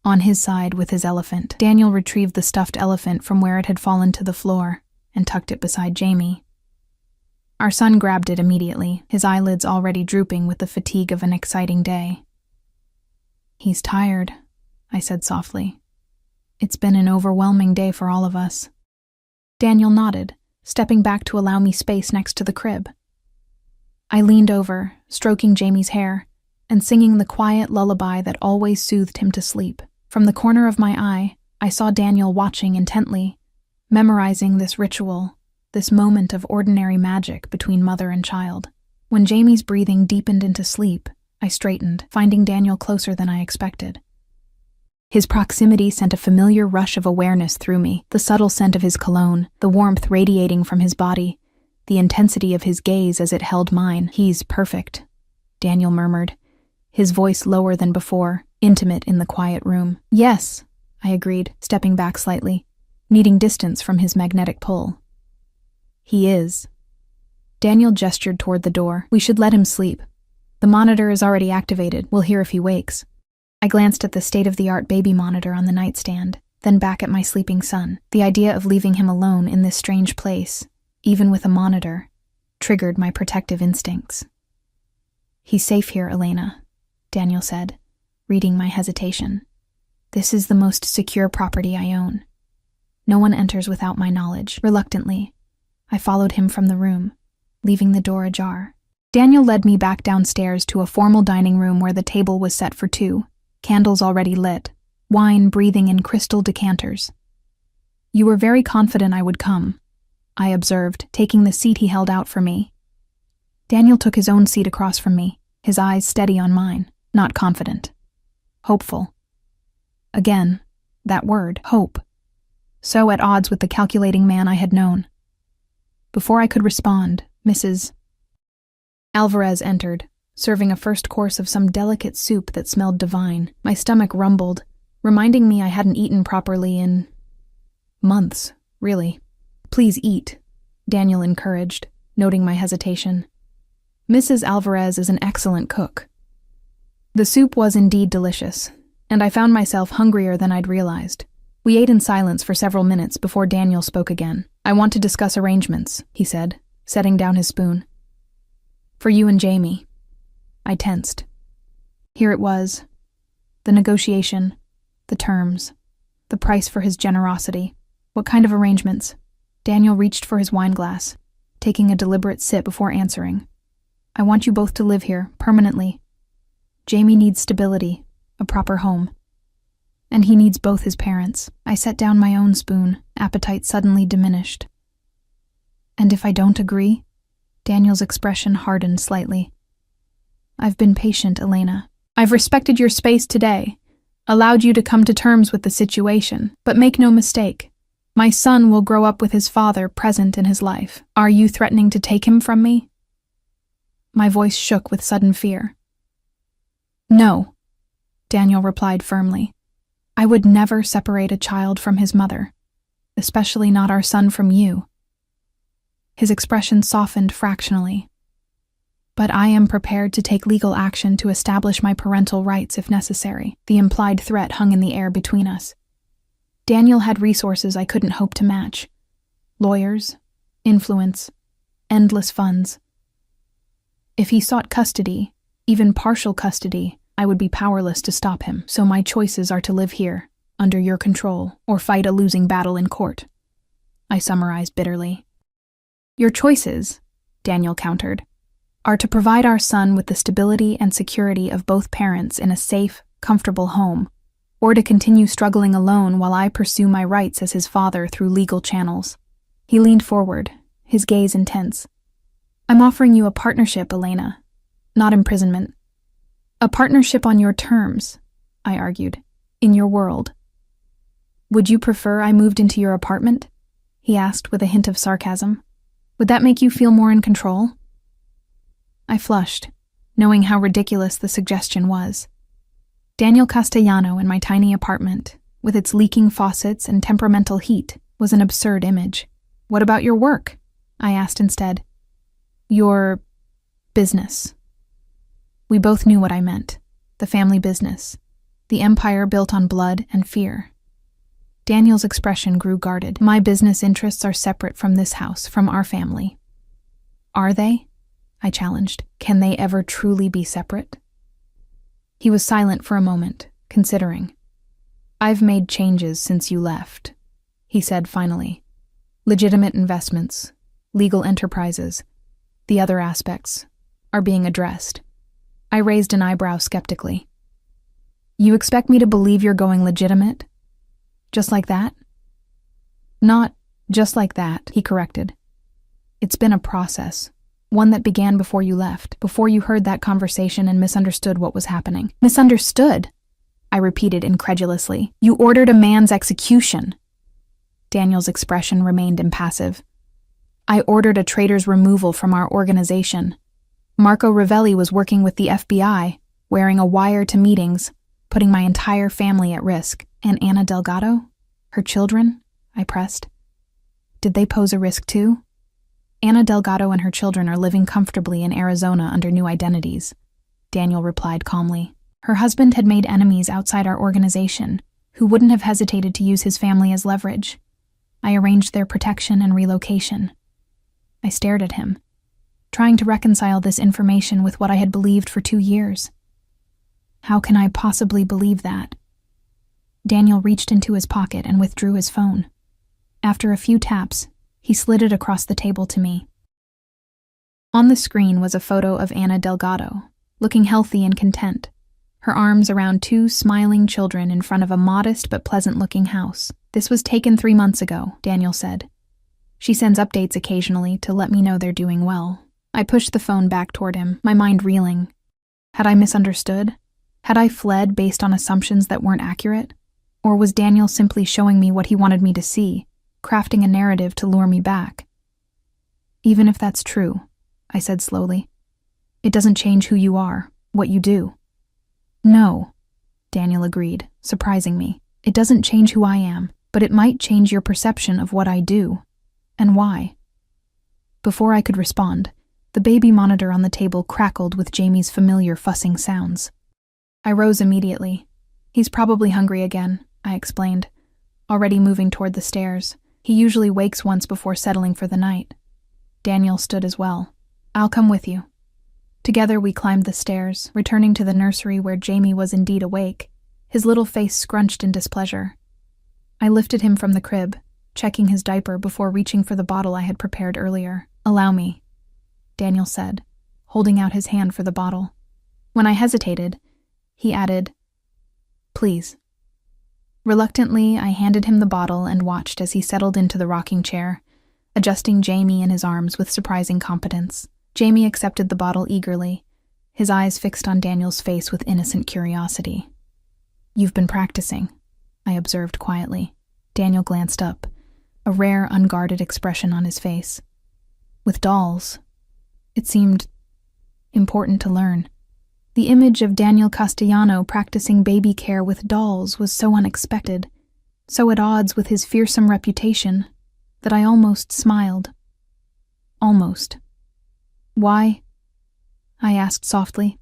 On his side with his elephant. Daniel retrieved the stuffed elephant from where it had fallen to the floor and tucked it beside Jamie. Our son grabbed it immediately, his eyelids already drooping with the fatigue of an exciting day. He's tired, I said softly. It's been an overwhelming day for all of us. Daniel nodded, stepping back to allow me space next to the crib. I leaned over, stroking Jamie's hair, and singing the quiet lullaby that always soothed him to sleep. From the corner of my eye, I saw Daniel watching intently, memorizing this ritual, this moment of ordinary magic between mother and child. When Jamie's breathing deepened into sleep, I straightened, finding Daniel closer than I expected. His proximity sent a familiar rush of awareness through me, the subtle scent of his cologne, the warmth radiating from his body, the intensity of his gaze as it held mine. He's perfect, Daniel murmured, his voice lower than before, intimate in the quiet room. Yes, I agreed, stepping back slightly, needing distance from his magnetic pull. He is. Daniel gestured toward the door. We should let him sleep. The monitor is already activated. We'll hear if he wakes. I glanced at the state-of-the-art baby monitor on the nightstand, then back at my sleeping son. The idea of leaving him alone in this strange place, even with a monitor, triggered my protective instincts. He's safe here, Elena, Daniel said, reading my hesitation. This is the most secure property I own. No one enters without my knowledge. Reluctantly, I followed him from the room, leaving the door ajar. Daniel led me back downstairs to a formal dining room where the table was set for two, candles already lit, wine breathing in crystal decanters. You were very confident I would come, I observed, taking the seat he held out for me. Daniel took his own seat across from me, his eyes steady on mine, not confident. Hopeful. Again, that word, hope. So at odds with the calculating man I had known. Before I could respond, Mrs. Alvarez entered, serving a first course of some delicate soup that smelled divine. My stomach rumbled, reminding me I hadn't eaten properly in months, really. Please eat, Daniel encouraged, noting my hesitation. Mrs. Alvarez is an excellent cook. The soup was indeed delicious, and I found myself hungrier than I'd realized. We ate in silence for several minutes before Daniel spoke again. I want to discuss arrangements, he said, setting down his spoon. For you and Jamie. I tensed. Here it was. The negotiation, the terms, the price for his generosity. What kind of arrangements? Daniel reached for his wine glass, taking a deliberate sip before answering. I want you both to live here, permanently. Jamie needs stability, a proper home. And he needs both his parents. I set down my own spoon, appetite suddenly diminished. And if I don't agree? Daniel's expression hardened slightly. I've been patient, Elena. I've respected your space today, allowed you to come to terms with the situation, but make no mistake. My son will grow up with his father present in his life. Are you threatening to take him from me? My voice shook with sudden fear. No, Daniel replied firmly. I would never separate a child from his mother, especially not our son from you. His expression softened fractionally. But I am prepared to take legal action to establish my parental rights if necessary. The implied threat hung in the air between us. Daniel had resources I couldn't hope to match. Lawyers, influence, endless funds. If he sought custody, even partial custody, I would be powerless to stop him. So my choices are to live here, under your control, or fight a losing battle in court. I summarized bitterly. Your choices, Daniel countered, are to provide our son with the stability and security of both parents in a safe, comfortable home, or to continue struggling alone while I pursue my rights as his father through legal channels. He leaned forward, his gaze intense. I'm offering you a partnership, Elena, not imprisonment. A partnership on your terms, I argued, in your world. Would you prefer I moved into your apartment? He asked with a hint of sarcasm. Would that make you feel more in control? I flushed, knowing how ridiculous the suggestion was. Daniel Castellano in my tiny apartment, with its leaking faucets and temperamental heat, was an absurd image. What about your work? I asked instead. Your business. We both knew what I meant. The family business. The empire built on blood and fear. Daniel's expression grew guarded. My business interests are separate from this house, from our family. Are they? I challenged. Can they ever truly be separate? He was silent for a moment, considering. I've made changes since you left, he said finally. Legitimate investments, legal enterprises, the other aspects, are being addressed. I raised an eyebrow skeptically. You expect me to believe you're going legitimate? Just like that? Not just like that, he corrected. It's been a process, one that began before you left, before you heard that conversation and misunderstood what was happening. Misunderstood? I repeated incredulously. You ordered a man's execution. Daniel's expression remained impassive. I ordered a traitor's removal from our organization. Marco Ravelli was working with the FBI, wearing a wire to meetings, putting my entire family at risk. And Ana Delgado? Her children? I pressed. Did they pose a risk too? Ana Delgado and her children are living comfortably in Arizona under new identities, Daniel replied calmly. Her husband had made enemies outside our organization, who wouldn't have hesitated to use his family as leverage. I arranged their protection and relocation. I stared at him, trying to reconcile this information with what I had believed for 2 years. How can I possibly believe that? Daniel reached into his pocket and withdrew his phone. After a few taps, he slid it across the table to me. On the screen was a photo of Ana Delgado, looking healthy and content, her arms around 2 smiling children in front of a modest but pleasant-looking house. This was taken 3 months ago, Daniel said. She sends updates occasionally to let me know they're doing well. I pushed the phone back toward him, my mind reeling. Had I misunderstood? Had I fled based on assumptions that weren't accurate? Or was Daniel simply showing me what he wanted me to see, crafting a narrative to lure me back? Even if that's true, I said slowly, it doesn't change who you are, what you do. No, Daniel agreed, surprising me. It doesn't change who I am, but it might change your perception of what I do, and why. Before I could respond, the baby monitor on the table crackled with Jamie's familiar fussing sounds. I rose immediately. He's probably hungry again, I explained, already moving toward the stairs. He usually wakes once before settling for the night. Daniel stood as well. I'll come with you. Together we climbed the stairs, returning to the nursery where Jamie was indeed awake, his little face scrunched in displeasure. I lifted him from the crib, checking his diaper before reaching for the bottle I had prepared earlier. Allow me, Daniel said, holding out his hand for the bottle. When I hesitated, he added, Please. Reluctantly, I handed him the bottle and watched as he settled into the rocking chair, adjusting Jamie in his arms with surprising competence. Jamie accepted the bottle eagerly, his eyes fixed on Daniel's face with innocent curiosity. You've been practicing, I observed quietly. Daniel glanced up, a rare, unguarded expression on his face. With dolls, it seemed important to learn. The image of Daniel Castellano practicing baby care with dolls was so unexpected, so at odds with his fearsome reputation, that I almost smiled. Almost. Why? I asked softly.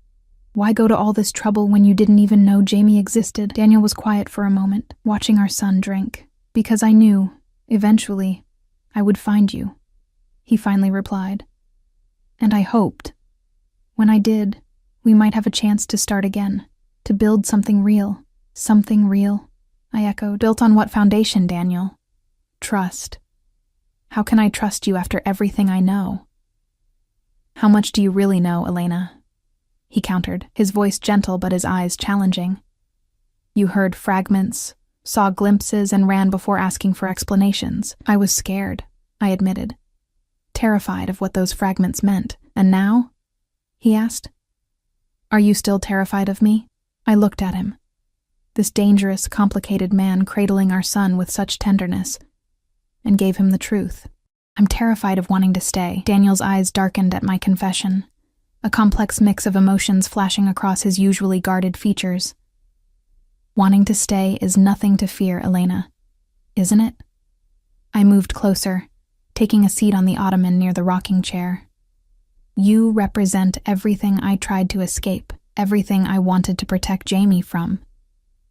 Why go to all this trouble when you didn't even know Jamie existed? Daniel was quiet for a moment, watching our son drink. Because I knew, eventually, I would find you, he finally replied. And I hoped. When I did, we might have a chance to start again, to build something real. Something real, I echoed. Built on what foundation, Daniel? Trust. How can I trust you after everything I know? How much do you really know, Elena? He countered, his voice gentle but his eyes challenging. You heard fragments, saw glimpses, and ran before asking for explanations. I was scared, I admitted, terrified of what those fragments meant. And now? He asked. Are you still terrified of me? I looked at him, this dangerous, complicated man cradling our son with such tenderness, and gave him the truth. I'm terrified of wanting to stay. Daniel's eyes darkened at my confession, a complex mix of emotions flashing across his usually guarded features. Wanting to stay is nothing to fear, Elena. Isn't it? I moved closer, taking a seat on the ottoman near the rocking chair. You represent everything I tried to escape, everything I wanted to protect Jamie from.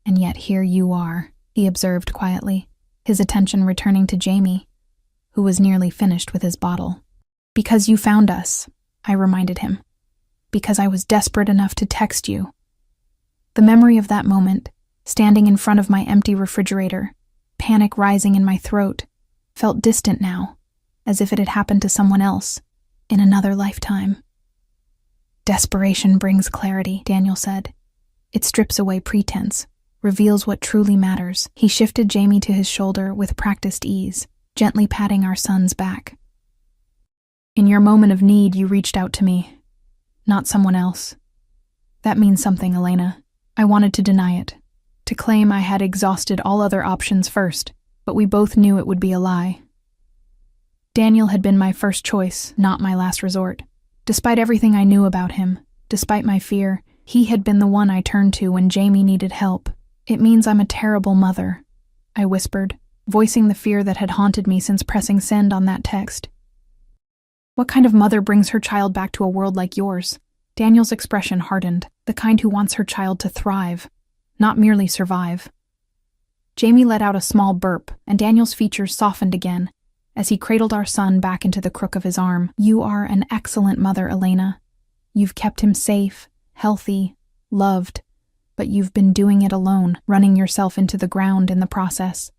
And yet here you are, he observed quietly, his attention returning to Jamie, who was nearly finished with his bottle. Because you found us, I reminded him. Because I was desperate enough to text you. The memory of that moment, standing in front of my empty refrigerator, panic rising in my throat, felt distant now, as if it had happened to someone else, in another lifetime. Desperation brings clarity, Daniel said. It strips away pretense, reveals what truly matters. He shifted Jamie to his shoulder with practiced ease, gently patting our son's back. In your moment of need, you reached out to me, not someone else. That means something, Elena. I wanted to deny it, to claim I had exhausted all other options first, but we both knew it would be a lie. Daniel had been my first choice, not my last resort. Despite everything I knew about him, despite my fear, he had been the one I turned to when Jamie needed help. It means I'm a terrible mother, I whispered, voicing the fear that had haunted me since pressing send on that text. What kind of mother brings her child back to a world like yours? Daniel's expression hardened, the kind who wants her child to thrive, not merely survive. Jamie let out a small burp, and Daniel's features softened again, as he cradled our son back into the crook of his arm. You are an excellent mother, Elena. You've kept him safe, healthy, loved, but you've been doing it alone, running yourself into the ground in the process.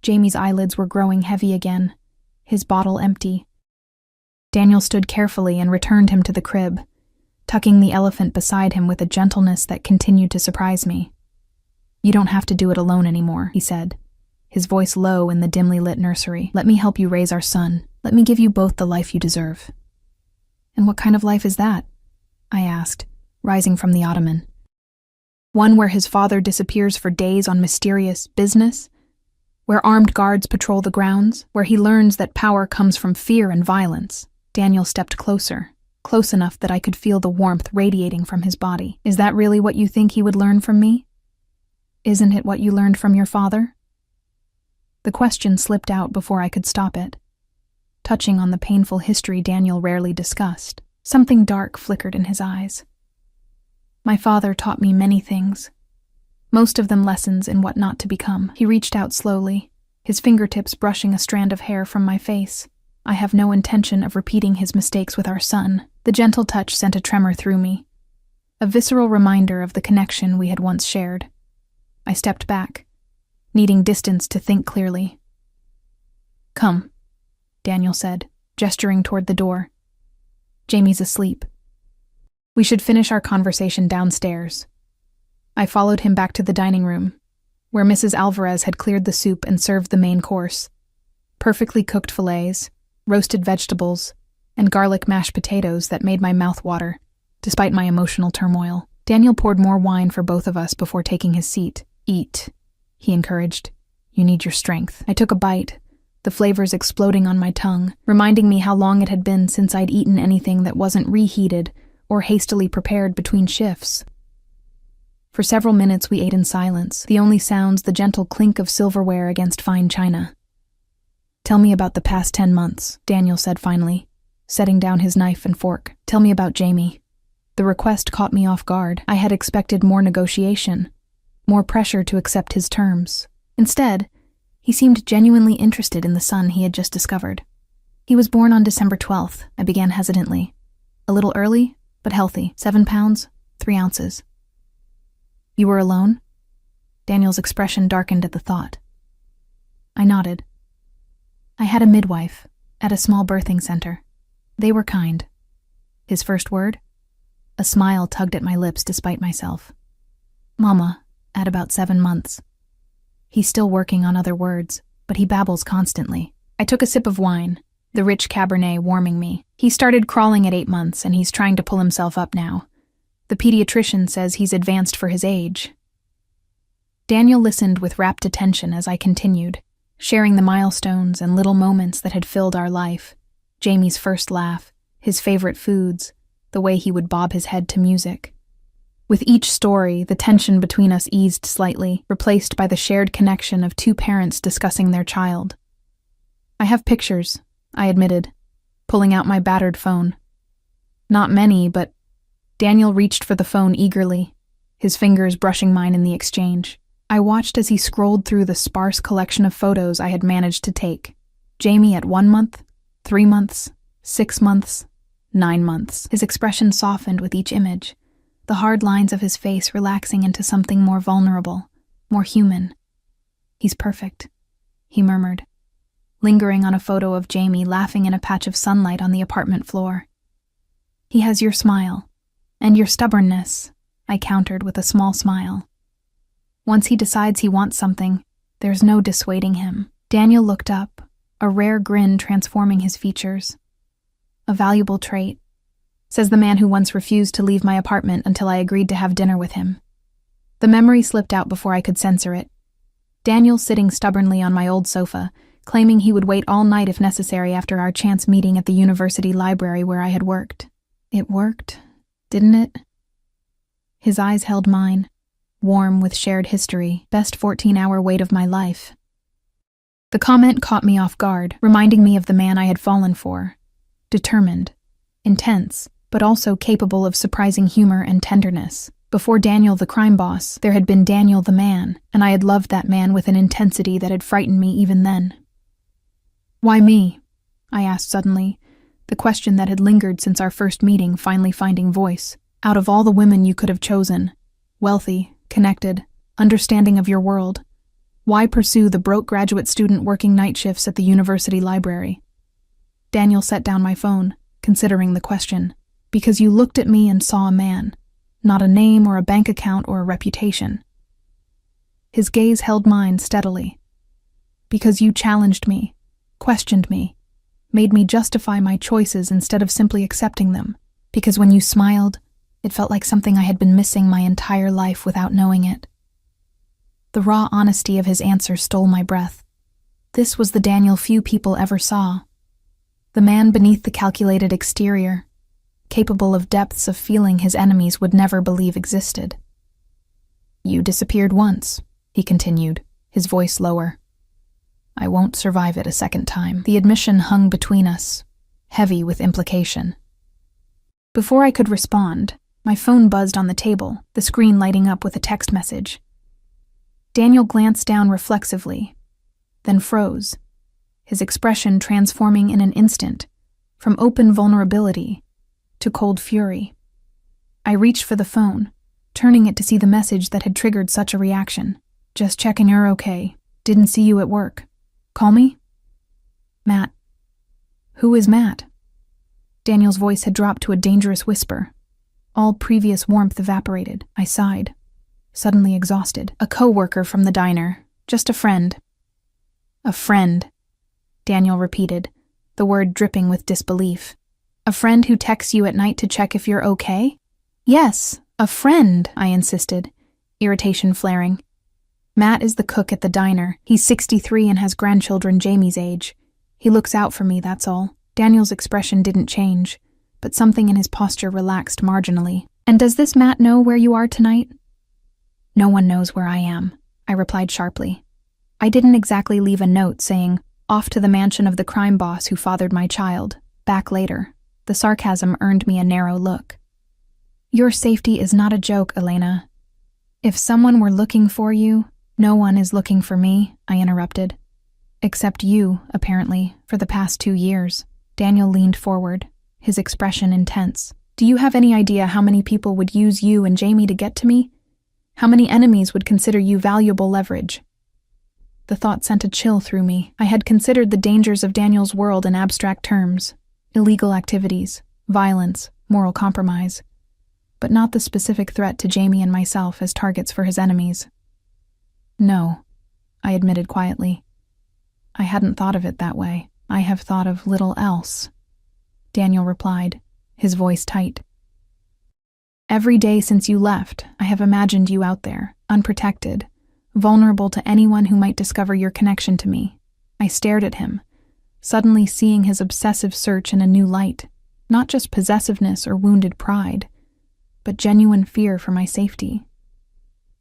Jamie's eyelids were growing heavy again, his bottle empty. Daniel stood carefully and returned him to the crib, tucking the elephant beside him with a gentleness that continued to surprise me. You don't have to do it alone anymore, he said, his voice low in the dimly lit nursery. Let me help you raise our son. Let me give you both the life you deserve. And what kind of life is that? I asked, rising from the ottoman. One where his father disappears for days on mysterious business? Where armed guards patrol the grounds? Where he learns that power comes from fear and violence? Daniel stepped closer, close enough that I could feel the warmth radiating from his body. Is that really what you think he would learn from me? Isn't it what you learned from your father? The question slipped out before I could stop it, touching on the painful history Daniel rarely discussed. Something dark flickered in his eyes. My father taught me many things, most of them lessons in what not to become. He reached out slowly, his fingertips brushing a strand of hair from my face. I have no intention of repeating his mistakes with our son. The gentle touch sent a tremor through me, a visceral reminder of the connection we had once shared. I stepped back, needing distance to think clearly. Come, Daniel said, gesturing toward the door. Jamie's asleep. We should finish our conversation downstairs. I followed him back to the dining room, where Mrs. Alvarez had cleared the soup and served the main course. Perfectly cooked fillets, roasted vegetables, and garlic mashed potatoes that made my mouth water, despite my emotional turmoil. Daniel poured more wine for both of us before taking his seat. Eat, he encouraged. You need your strength. I took a bite, the flavors exploding on my tongue, reminding me how long it had been since I'd eaten anything that wasn't reheated or hastily prepared between shifts. For several minutes we ate in silence, the only sounds the gentle clink of silverware against fine china. Tell me about the past 10 months, Daniel said finally, setting down his knife and fork. Tell me about Jamie. The request caught me off guard. I had expected more negotiation, more pressure to accept his terms. Instead, he seemed genuinely interested in the son he had just discovered. He was born on December 12th, I began hesitantly. A little early, but healthy. 7 pounds, 3 ounces. You were alone? Daniel's expression darkened at the thought. I nodded. I had a midwife at a small birthing center. They were kind. His first word? A smile tugged at my lips despite myself. Mama, at about 7 months. He's still working on other words, but he babbles constantly. I took a sip of wine, the rich Cabernet warming me. He started crawling at 8 months, and he's trying to pull himself up now. The pediatrician says he's advanced for his age. Daniel listened with rapt attention as I continued, sharing the milestones and little moments that had filled our life. Jamie's first laugh, his favorite foods, the way he would bob his head to music. With each story, the tension between us eased slightly, replaced by the shared connection of two parents discussing their child. "I have pictures," I admitted, pulling out my battered phone. "Not many, but—" Daniel reached for the phone eagerly, his fingers brushing mine in the exchange. I watched as he scrolled through the sparse collection of photos I had managed to take. Jamie at 1 month, 3 months, 6 months, 9 months. His expression softened with each image, the hard lines of his face relaxing into something more vulnerable, more human. "He's perfect," he murmured, lingering on a photo of Jamie laughing in a patch of sunlight on the apartment floor. "He has your smile, and your stubbornness," I countered with a small smile. "Once he decides he wants something, there's no dissuading him." Daniel looked up, a rare grin transforming his features. "A valuable trait," says the man who once refused to leave my apartment until I agreed to have dinner with him. The memory slipped out before I could censor it. Daniel sitting stubbornly on my old sofa, claiming he would wait all night if necessary after our chance meeting at the university library where I had worked. It worked, didn't it? His eyes held mine, warm with shared history, best 14-hour wait of my life. The comment caught me off guard, reminding me of the man I had fallen for. Determined, intense, but also capable of surprising humor and tenderness. Before Daniel the crime boss, there had been Daniel the man, and I had loved that man with an intensity that had frightened me even then. "Why me?" I asked suddenly, the question that had lingered since our first meeting finally finding voice. "Out of all the women you could have chosen, wealthy, connected, understanding of your world, why pursue the broke graduate student working night shifts at the university library?" Daniel set down my phone, considering the question. "Because you looked at me and saw a man, not a name or a bank account or a reputation." His gaze held mine steadily. "Because you challenged me, questioned me, made me justify my choices instead of simply accepting them. Because when you smiled, it felt like something I had been missing my entire life without knowing it." The raw honesty of his answer stole my breath. This was the Daniel few people ever saw. The man beneath the calculated exterior, capable of depths of feeling his enemies would never believe existed. "You disappeared once," he continued, his voice lower. "I won't survive it a second time." The admission hung between us, heavy with implication. Before I could respond, my phone buzzed on the table, the screen lighting up with a text message. Daniel glanced down reflexively, then froze, his expression transforming in an instant, from open vulnerability to cold fury. I reached for the phone, turning it to see the message that had triggered such a reaction. "Just checking you're okay. Didn't see you at work. Call me?" "Matt." "Who is Matt?" Daniel's voice had dropped to a dangerous whisper. All previous warmth evaporated. I sighed, suddenly exhausted. "A co-worker from the diner. Just a friend." "A friend," Daniel repeated, the word dripping with disbelief. "A friend who texts you at night to check if you're okay?" "Yes, a friend," I insisted, irritation flaring. "Matt is the cook at the diner. He's 63 and has grandchildren Jamie's age. He looks out for me, that's all." Daniel's expression didn't change, but something in his posture relaxed marginally. "And does this Matt know where you are tonight?" "No one knows where I am," I replied sharply. I didn't exactly leave a note saying, "Off to the mansion of the crime boss who fathered my child. Back later." The sarcasm earned me a narrow look. "Your safety is not a joke, Elena. If someone were looking for you—" "No one is looking for me," I interrupted. "Except you, apparently, for the past 2 years. Daniel leaned forward, his expression intense. "Do you have any idea how many people would use you and Jamie to get to me? How many enemies would consider you valuable leverage?" The thought sent a chill through me. I had considered the dangers of Daniel's world in abstract terms: illegal activities, violence, moral compromise, but not the specific threat to Jamie and myself as targets for his enemies. "No," I admitted quietly. "I hadn't thought of it that way. I have thought of little else," Daniel replied, his voice tight. "Every day since you left, I have imagined you out there, unprotected, vulnerable to anyone who might discover your connection to me." I stared at him, suddenly seeing his obsessive search in a new light, not just possessiveness or wounded pride, but genuine fear for my safety.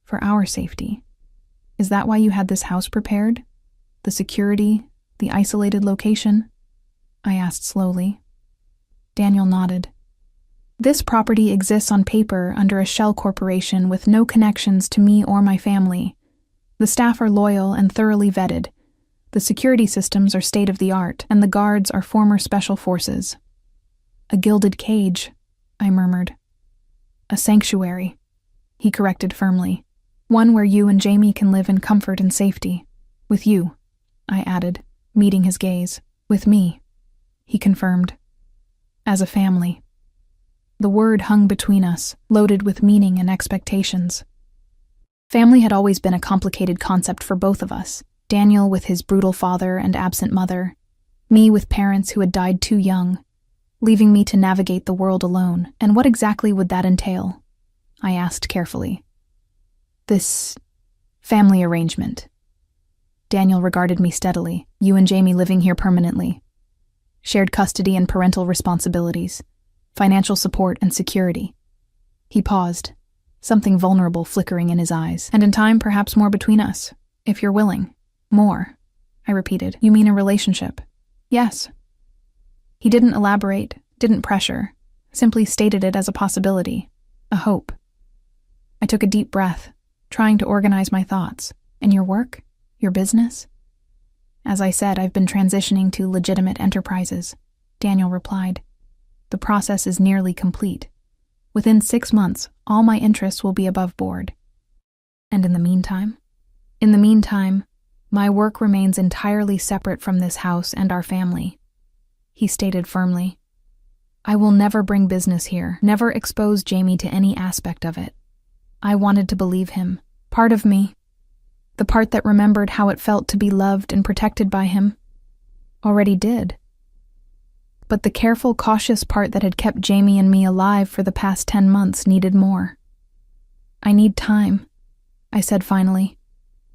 For our safety. Is that why you had this house prepared? The security, the isolated location? I asked slowly. Daniel nodded. This property exists on paper under a shell corporation with no connections to me or my family. The staff are loyal and thoroughly vetted. The security systems are state-of-the-art, and the guards are former special forces. A gilded cage, I murmured. A sanctuary, he corrected firmly. One where you and Jamie can live in comfort and safety. With you, I added, meeting his gaze. With me, he confirmed. As a family. The word hung between us, loaded with meaning and expectations. Family had always been a complicated concept for both of us. Daniel with his brutal father and absent mother, me with parents who had died too young, leaving me to navigate the world alone. And what exactly would that entail? I asked carefully. This family arrangement. Daniel regarded me steadily. You and Jamie living here permanently. Shared custody and parental responsibilities. Financial support and security. He paused, something vulnerable flickering in his eyes. And in time, perhaps more between us, if you're willing. More, I repeated. You mean a relationship? Yes. He didn't elaborate, didn't pressure, simply stated it as a possibility, a hope. I took a deep breath, trying to organize my thoughts. And your work? Your business? As I said, I've been transitioning to legitimate enterprises, Daniel replied. The process is nearly complete. Within 6 months, all my interests will be above board. And in the meantime? In the meantime, my work remains entirely separate from this house and our family, he stated firmly. I will never bring business here, never expose Jamie to any aspect of it. I wanted to believe him, part of me, the part that remembered how it felt to be loved and protected by him, already did. But the careful, cautious part that had kept Jamie and me alive for the past 10 months needed more. I need time, I said finally.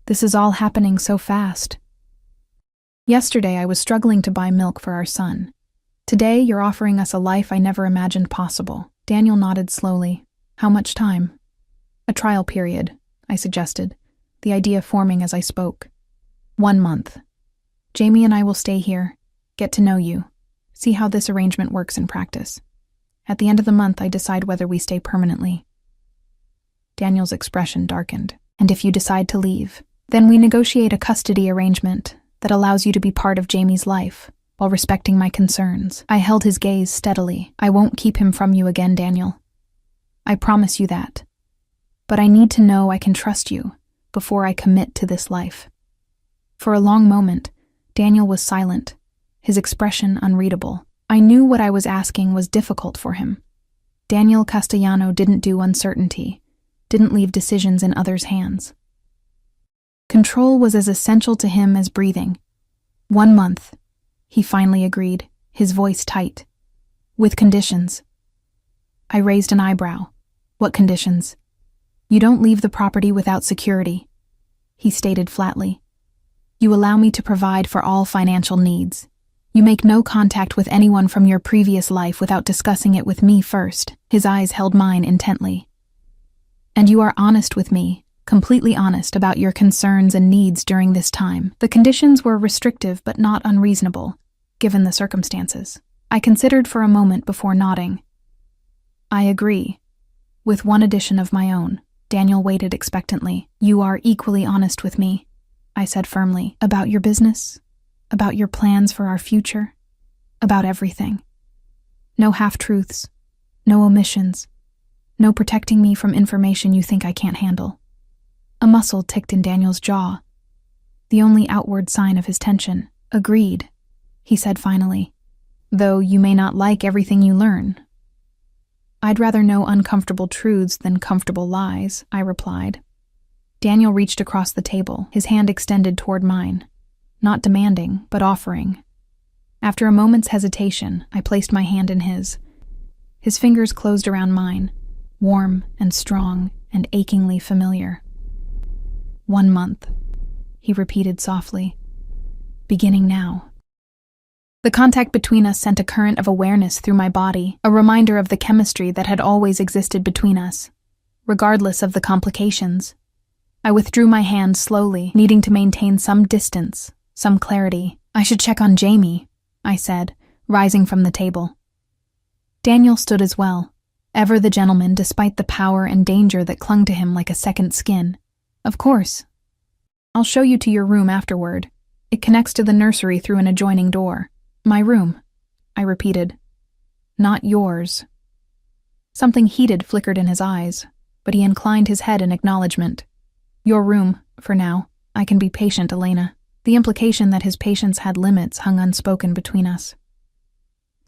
This is all happening so fast. Yesterday I was struggling to buy milk for our son. Today you're offering us a life I never imagined possible. Daniel nodded slowly. How much time? A trial period, I suggested, the idea forming as I spoke. 1 month. Jamie and I will stay here, get to know you, see how this arrangement works in practice. At the end of the month I decide whether we stay permanently. Daniel's expression darkened. And if you decide to leave? Then we negotiate a custody arrangement that allows you to be part of Jamie's life, while respecting my concerns. I held his gaze steadily. I won't keep him from you again, Daniel. I promise you that. But I need to know I can trust you before I commit to this life. For a long moment, Daniel was silent, his expression unreadable. I knew what I was asking was difficult for him. Daniel Castellano didn't do uncertainty, didn't leave decisions in others' hands. Control was as essential to him as breathing. 1 month, he finally agreed, his voice tight. With conditions. I raised an eyebrow. What conditions? You don't leave the property without security, he stated flatly. You allow me to provide for all financial needs. You make no contact with anyone from your previous life without discussing it with me first. His eyes held mine intently. And you are honest with me, completely honest about your concerns and needs during this time. The conditions were restrictive but not unreasonable, given the circumstances. I considered for a moment before nodding. I agree, with one addition of my own. Daniel waited expectantly. You are equally honest with me, I said firmly, about your business, about your plans for our future, about everything. No half-truths, no omissions, no protecting me from information you think I can't handle. A muscle ticked in Daniel's jaw, the only outward sign of his tension. Agreed, he said finally, though you may not like everything you learn. I'd rather know uncomfortable truths than comfortable lies, I replied. Daniel reached across the table, his hand extended toward mine, not demanding, but offering. After a moment's hesitation, I placed my hand in his. His fingers closed around mine, warm and strong and achingly familiar. 1 month, he repeated softly, beginning now. The contact between us sent a current of awareness through my body, a reminder of the chemistry that had always existed between us, regardless of the complications. I withdrew my hand slowly, needing to maintain some distance, some clarity. "I should check on Jamie," I said, rising from the table. Daniel stood as well, ever the gentleman despite the power and danger that clung to him like a second skin. "Of course. I'll show you to your room afterward. It connects to the nursery through an adjoining door." "My room," I repeated. "Not yours." Something heated flickered in his eyes, but he inclined his head in acknowledgement. "Your room, for now. I can be patient, Elena." The implication that his patience had limits hung unspoken between us.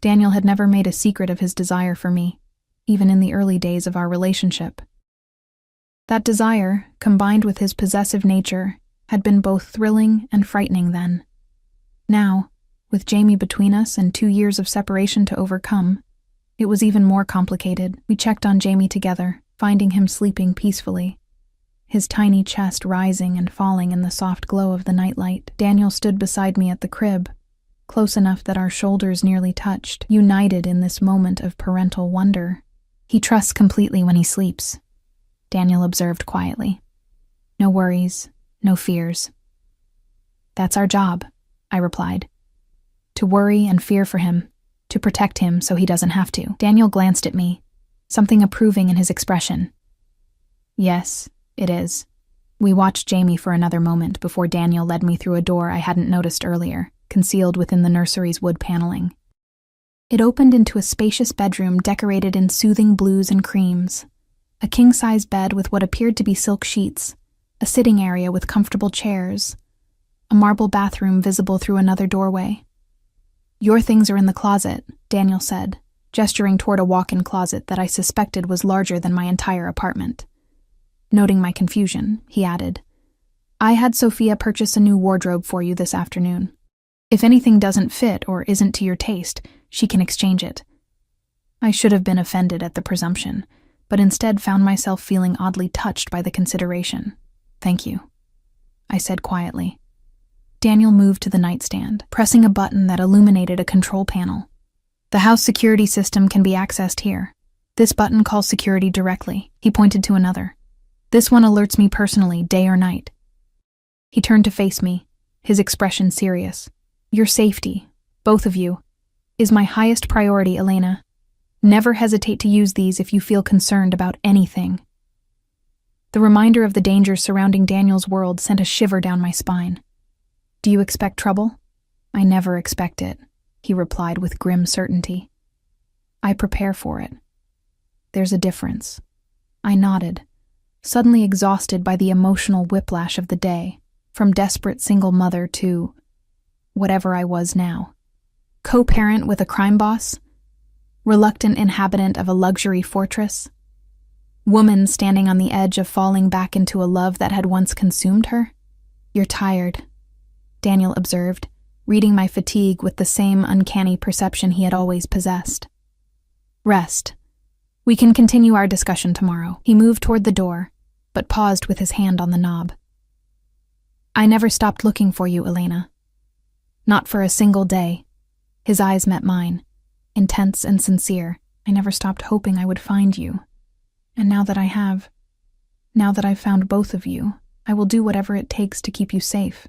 Daniel had never made a secret of his desire for me, even in the early days of our relationship. That desire, combined with his possessive nature, had been both thrilling and frightening then. Now, with Jamie between us and 2 years of separation to overcome, it was even more complicated. We checked on Jamie together, finding him sleeping peacefully, his tiny chest rising and falling in the soft glow of the nightlight. Daniel stood beside me at the crib, close enough that our shoulders nearly touched, united in this moment of parental wonder. "He trusts completely when he sleeps," Daniel observed quietly. "No worries, no fears." "That's our job," I replied. "To worry and fear for him, to protect him so he doesn't have to." Daniel glanced at me, something approving in his expression. "Yes, it is." We watched Jamie for another moment before Daniel led me through a door I hadn't noticed earlier, concealed within the nursery's wood paneling. It opened into a spacious bedroom decorated in soothing blues and creams, a king-size bed with what appeared to be silk sheets, a sitting area with comfortable chairs, a marble bathroom visible through another doorway. "Your things are in the closet," Daniel said, gesturing toward a walk-in closet that I suspected was larger than my entire apartment. Noting my confusion, he added, "I had Sophia purchase a new wardrobe for you this afternoon. If anything doesn't fit or isn't to your taste, she can exchange it." I should have been offended at the presumption, but instead found myself feeling oddly touched by the consideration. "Thank you," I said quietly. Daniel moved to the nightstand, pressing a button that illuminated a control panel. "The house security system can be accessed here. This button calls security directly." He pointed to another. "This one alerts me personally, day or night." He turned to face me, his expression serious. "Your safety, both of you, is my highest priority, Elena. Never hesitate to use these if you feel concerned about anything." The reminder of the dangers surrounding Daniel's world sent a shiver down my spine. "Do you expect trouble?" "I never expect it," he replied with grim certainty. "I prepare for it. There's a difference." I nodded, suddenly exhausted by the emotional whiplash of the day, from desperate single mother to whatever I was now. Co-parent with a crime boss? Reluctant inhabitant of a luxury fortress? Woman standing on the edge of falling back into a love that had once consumed her? "You're tired," Daniel observed, reading my fatigue with the same uncanny perception he had always possessed. "Rest. We can continue our discussion tomorrow." He moved toward the door, but paused with his hand on the knob. "I never stopped looking for you, Elena. Not for a single day." His eyes met mine, intense and sincere. "I never stopped hoping I would find you. And now that I've found both of you, I will do whatever it takes to keep you safe.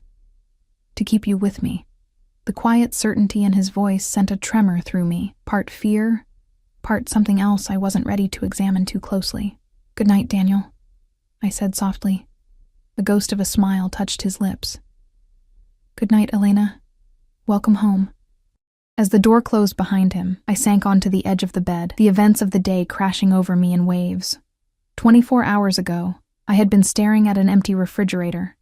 To keep you with me." The quiet certainty in his voice sent a tremor through me, part fear, part something else I wasn't ready to examine too closely. "Good night, Daniel," I said softly. The ghost of a smile touched his lips. "Good night, Elena. Welcome home." As the door closed behind him, I sank onto the edge of the bed, the events of the day crashing over me in waves. 24 hours ago, I had been staring at an empty refrigerator,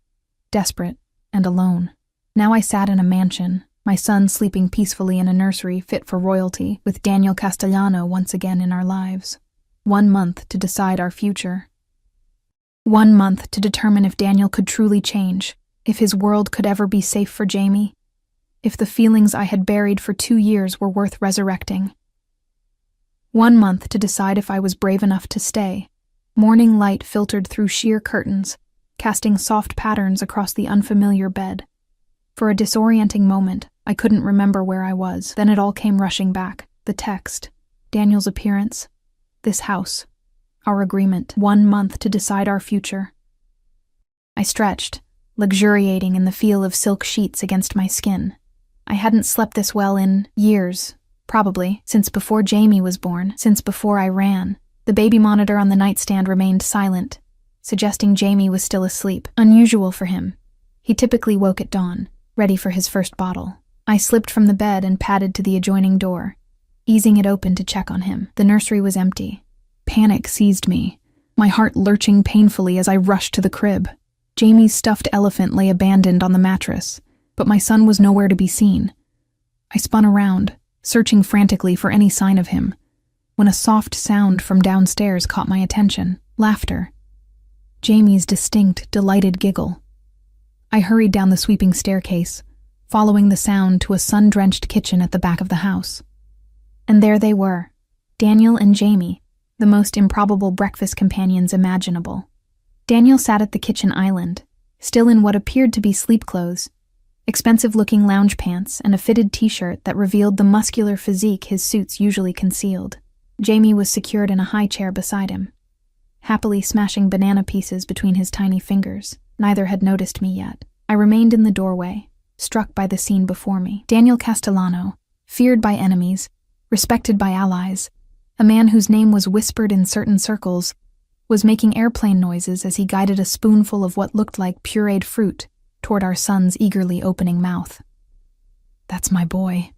desperate and alone. Now I sat in a mansion, my son sleeping peacefully in a nursery fit for royalty, with Daniel Castellano once again in our lives. 1 month to decide our future. 1 month to determine if Daniel could truly change, if his world could ever be safe for Jamie, if the feelings I had buried for 2 years were worth resurrecting. 1 month to decide if I was brave enough to stay. Morning light filtered through sheer curtains, casting soft patterns across the unfamiliar bed. For a disorienting moment, I I couldn't remember where I was. Then it all came rushing back. The text, Daniel's appearance, this house, our agreement, 1 month to decide our future. I stretched, luxuriating in the feel of silk sheets against my skin. I hadn't slept this well in years, probably, since before Jamie was born, since before I ran. The baby monitor on the nightstand remained silent, suggesting Jamie was still asleep, unusual for him. He typically woke at dawn, ready for his first bottle. I slipped from the bed and padded to the adjoining door, easing it open to check on him. The nursery was empty. Panic seized me, my heart lurching painfully as I rushed to the crib. Jamie's stuffed elephant lay abandoned on the mattress, but my son was nowhere to be seen. I spun around, searching frantically for any sign of him, when a soft sound from downstairs caught my attention. Laughter. Jamie's distinct, delighted giggle. I hurried down the sweeping staircase, following the sound to a sun-drenched kitchen at the back of the house. And there they were, Daniel and Jamie, the most improbable breakfast companions imaginable. Daniel sat at the kitchen island, still in what appeared to be sleep clothes, expensive-looking lounge pants and a fitted t-shirt that revealed the muscular physique his suits usually concealed. Jamie was secured in a high chair beside him, happily smashing banana pieces between his tiny fingers. Neither had noticed me yet. I remained in the doorway, struck by the scene before me. Daniel Castellano, feared by enemies, respected by allies, a man whose name was whispered in certain circles, was making airplane noises as he guided a spoonful of what looked like pureed fruit toward our son's eagerly opening mouth. "That's my boy,"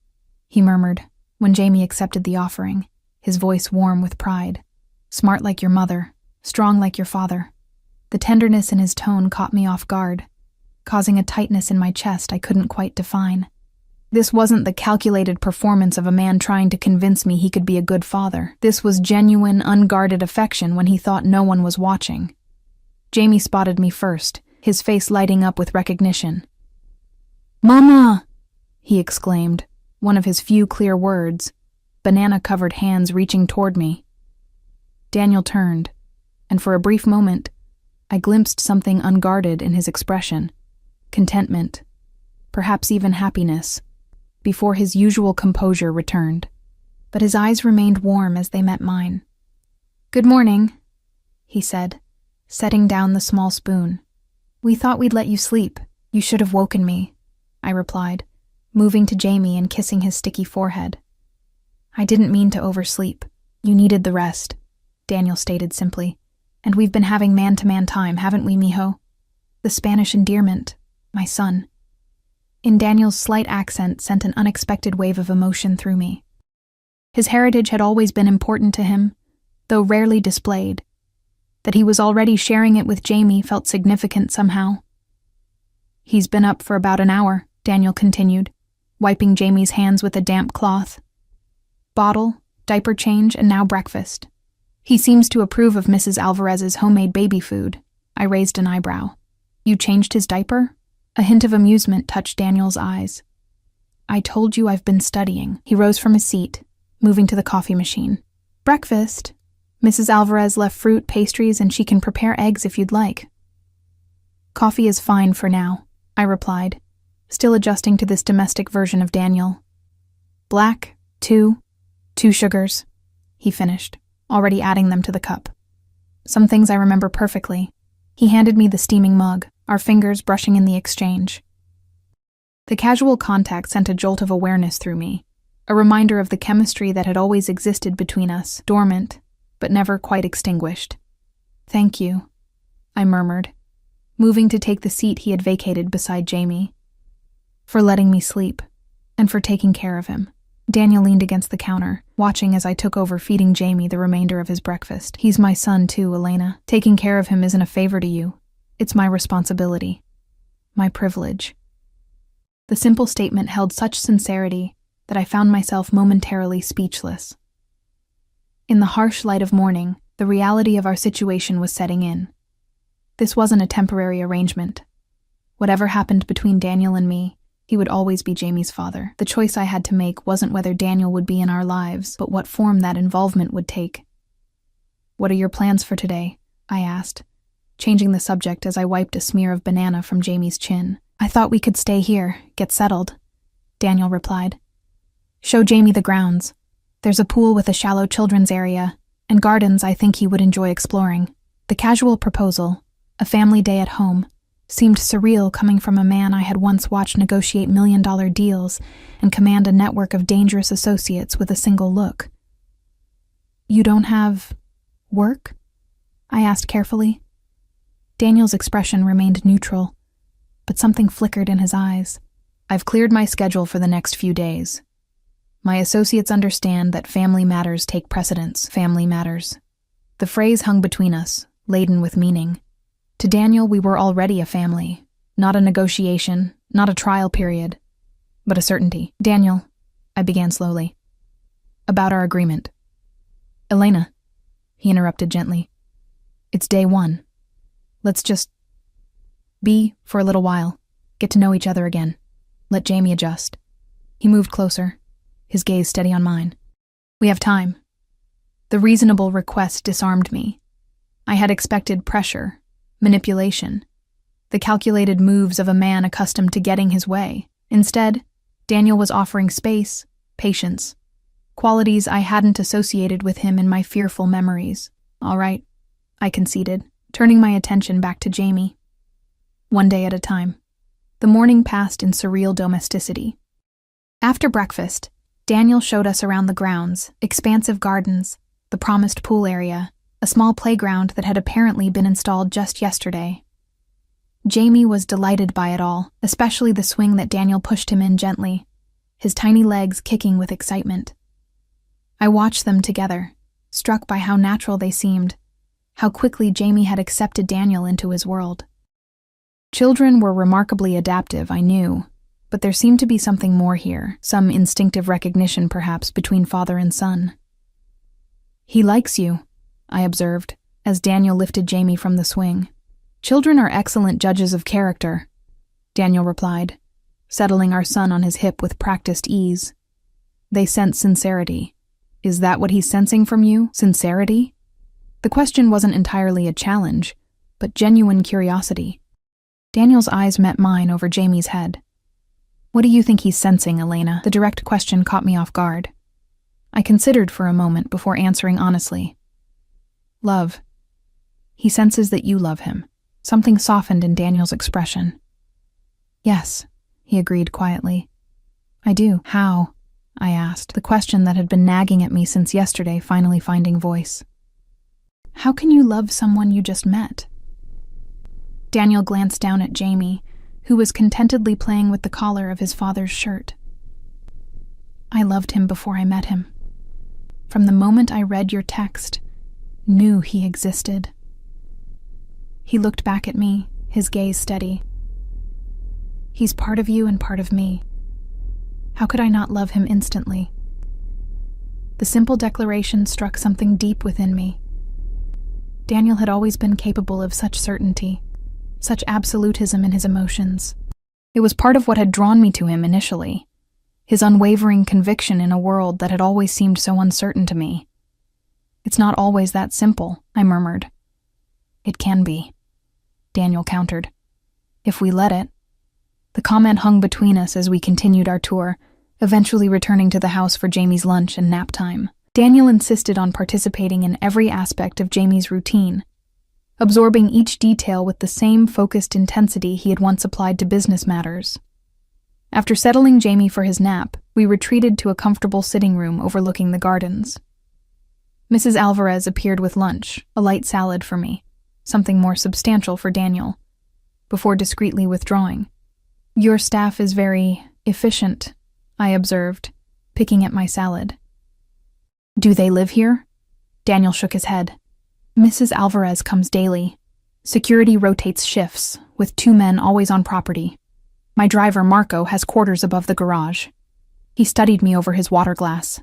he murmured when Jamie accepted the offering, his voice warm with pride. "Smart like your mother, strong like your father." The tenderness in his tone caught me off guard, causing a tightness in my chest I couldn't quite define. This wasn't the calculated performance of a man trying to convince me he could be a good father. This was genuine, unguarded affection when he thought no one was watching. Jamie spotted me first, his face lighting up with recognition. "Mama!" he exclaimed, one of his few clear words, banana-covered hands reaching toward me. Daniel turned, and for a brief moment, I glimpsed something unguarded in his expression. Contentment, perhaps even happiness, before his usual composure returned. But his eyes remained warm as they met mine. "Good morning," he said, setting down the small spoon. "We thought we'd let you sleep. You should have woken me," I replied, moving to Jamie and kissing his sticky forehead. "I didn't mean to oversleep. You needed the rest," Daniel stated simply. "And we've been having man-to-man time, haven't we, mijo? The Spanish endearment, my son." In Daniel's slight accent sent an unexpected wave of emotion through me. His heritage had always been important to him, though rarely displayed. That he was already sharing it with Jamie felt significant somehow. "He's been up for about an hour," Daniel continued, wiping Jamie's hands with a damp cloth. "Bottle, diaper change, and now breakfast. He seems to approve of Mrs. Alvarez's homemade baby food." I raised an eyebrow. "You changed his diaper?" A hint of amusement touched Daniel's eyes. "I told you I've been studying." He rose from his seat, moving to the coffee machine. "Breakfast? Mrs. Alvarez left fruit, pastries, and she can prepare eggs if you'd like." "Coffee is fine for now," I replied, still adjusting to this domestic version of Daniel. "Black, 2 sugars," he finished, already adding them to the cup. Some things I remember perfectly. He handed me the steaming mug, our fingers brushing in the exchange. The casual contact sent a jolt of awareness through me, a reminder of the chemistry that had always existed between us, dormant, but never quite extinguished. "Thank you," I murmured, moving to take the seat he had vacated beside Jamie. "For letting me sleep, and for taking care of him." Daniel leaned against the counter, watching as I took over feeding Jamie the remainder of his breakfast. "He's my son too, Elena. Taking care of him isn't a favor to you. It's my responsibility. My privilege." The simple statement held such sincerity that I found myself momentarily speechless. In the harsh light of morning, the reality of our situation was setting in. This wasn't a temporary arrangement. Whatever happened between Daniel and me, he would always be Jamie's father. The choice I had to make wasn't whether Daniel would be in our lives, but what form that involvement would take. "What are your plans for today?" I asked, changing the subject as I wiped a smear of banana from Jamie's chin. "I thought we could stay here, get settled." Daniel replied. Show Jamie the grounds. There's a pool with a shallow children's area, and gardens I think he would enjoy exploring. The casual proposal, a family day at home, seemed surreal coming from a man I had once watched negotiate million-dollar deals and command a network of dangerous associates with a single look. You don't have work? I asked carefully. Daniel's expression remained neutral, but something flickered in his eyes. I've cleared my schedule for the next few days. My associates understand that family matters take precedence. Family matters. The phrase hung between us, laden with meaning. To Daniel, we were already a family, not a negotiation, not a trial period, but a certainty. Daniel, I began slowly, about our agreement. Elena, he interrupted gently. It's day one. Let's just be for a little while, get to know each other again. Let Jamie adjust. He moved closer, his gaze steady on mine. We have time. The reasonable request disarmed me. I had expected pressure, manipulation, the calculated moves of a man accustomed to getting his way. Instead, Daniel was offering space, patience, qualities I hadn't associated with him in my fearful memories. All right, I conceded, turning my attention back to Jamie. One day at a time. The morning passed in surreal domesticity. After breakfast, Daniel showed us around the grounds, expansive gardens, the promised pool area, a small playground that had apparently been installed just yesterday. Jamie was delighted by it all, especially the swing that Daniel pushed him in gently, his tiny legs kicking with excitement. I watched them together, struck by how natural they seemed, how quickly Jamie had accepted Daniel into his world. Children were remarkably adaptive, I knew, but there seemed to be something more here, some instinctive recognition perhaps between father and son. He likes you, I observed, as Daniel lifted Jamie from the swing. Children are excellent judges of character, Daniel replied, settling our son on his hip with practiced ease. They sense sincerity. Is that what he's sensing from you? Sincerity? The question wasn't entirely a challenge, but genuine curiosity. Daniel's eyes met mine over Jamie's head. What do you think he's sensing, Elena? The direct question caught me off guard. I considered for a moment before answering honestly. Love. He senses that you love him. Something softened in Daniel's expression. Yes, he agreed quietly. I do. How? I asked, the question that had been nagging at me since yesterday finally finding voice. How can you love someone you just met? Daniel glanced down at Jamie, who was contentedly playing with the collar of his father's shirt. I loved him before I met him. From the moment I read your text, knew he existed. He looked back at me, his gaze steady. He's part of you and part of me. How could I not love him instantly? The simple declaration struck something deep within me. Daniel had always been capable of such certainty, such absolutism in his emotions. It was part of what had drawn me to him initially, his unwavering conviction in a world that had always seemed so uncertain to me. It's not always that simple, I murmured. It can be, Daniel countered. If we let it. The comment hung between us as we continued our tour, eventually returning to the house for Jamie's lunch and nap time. Daniel insisted on participating in every aspect of Jamie's routine, absorbing each detail with the same focused intensity he had once applied to business matters. After settling Jamie for his nap, we retreated to a comfortable sitting room overlooking the gardens. Mrs. Alvarez appeared with lunch, a light salad for me, something more substantial for Daniel, before discreetly withdrawing. Your staff is very efficient, I observed, picking at my salad. Do they live here? Daniel shook his head. Mrs. Alvarez comes daily. Security rotates shifts, with 2 men always on property. My driver, Marco, has quarters above the garage. He studied me over his water glass.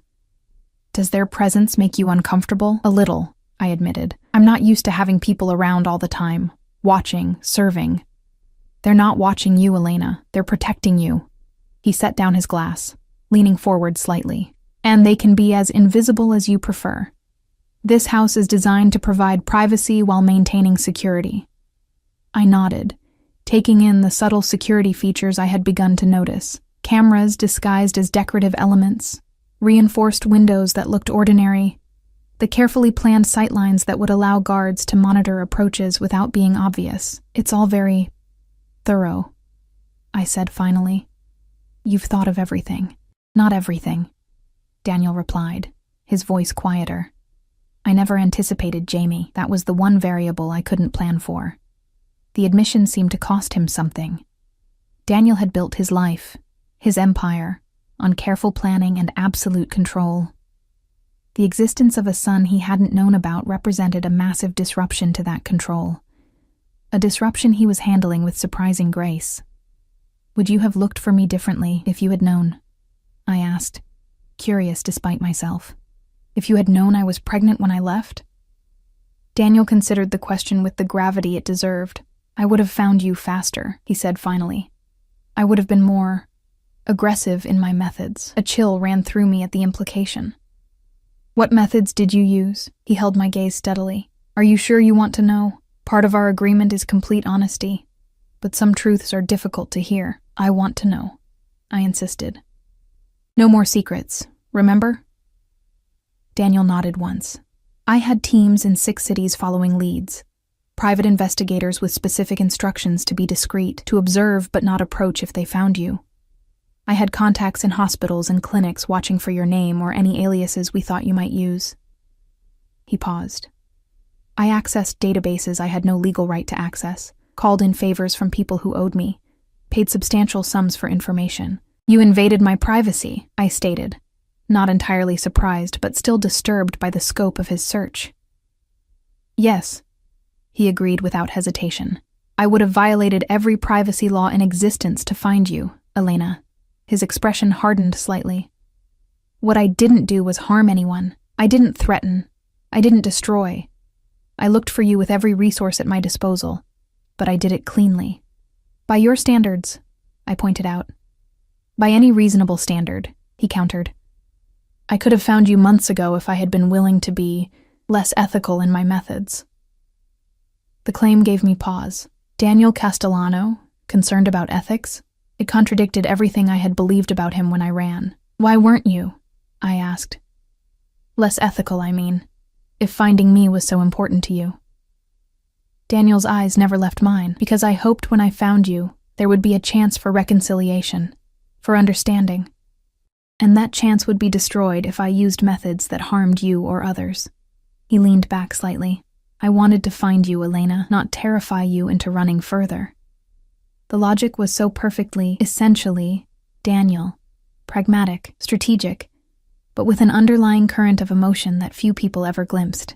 Does their presence make you uncomfortable? A little, I admitted. I'm not used to having people around all the time, watching, serving. They're not watching you, Elena. They're protecting you. He set down his glass, leaning forward slightly. And they can be as invisible as you prefer. This house is designed to provide privacy while maintaining security. I nodded, taking in the subtle security features I had begun to notice. Cameras disguised as decorative elements, reinforced windows that looked ordinary, the carefully planned sightlines that would allow guards to monitor approaches without being obvious. It's all very thorough, I said finally. You've thought of everything. Not everything, Daniel replied, his voice quieter. I never anticipated Jamie. That was the one variable I couldn't plan for. The admission seemed to cost him something. Daniel had built his life, his empire, on careful planning and absolute control. The existence of a son he hadn't known about represented a massive disruption to that control. A disruption he was handling with surprising grace. Would you have looked for me differently if you had known? I asked, curious despite myself. If you had known I was pregnant when I left? Daniel considered the question with the gravity it deserved. I would have found you faster, he said finally. I would have been more aggressive in my methods. A chill ran through me at the implication. What methods did you use? He held my gaze steadily. Are you sure you want to know? Part of our agreement is complete honesty, but some truths are difficult to hear. I want to know, I insisted. No more secrets, remember? Daniel nodded once. I had teams in 6 cities following leads. Private investigators with specific instructions to be discreet, to observe but not approach if they found you. I had contacts in hospitals and clinics watching for your name or any aliases we thought you might use. He paused. I accessed databases I had no legal right to access, called in favors from people who owed me, paid substantial sums for information. You invaded my privacy, I stated, not entirely surprised but still disturbed by the scope of his search. Yes, he agreed without hesitation. I would have violated every privacy law in existence to find you, Elena. His expression hardened slightly. What I didn't do was harm anyone. I didn't threaten. I didn't destroy. I looked for you with every resource at my disposal, but I did it cleanly. By your standards, I pointed out. By any reasonable standard, he countered. I could have found you months ago if I had been willing to be less ethical in my methods. The claim gave me pause. Daniel Castellano, concerned about ethics? It contradicted everything I had believed about him when I ran. Why weren't you? I asked. Less ethical, I mean, if finding me was so important to you. Daniel's eyes never left mine, because I hoped when I found you, there would be a chance for reconciliation, for understanding. And that chance would be destroyed if I used methods that harmed you or others. He leaned back slightly. I wanted to find you, Elena, not terrify you into running further. The logic was so perfectly, essentially, Daniel, pragmatic, strategic, but with an underlying current of emotion that few people ever glimpsed.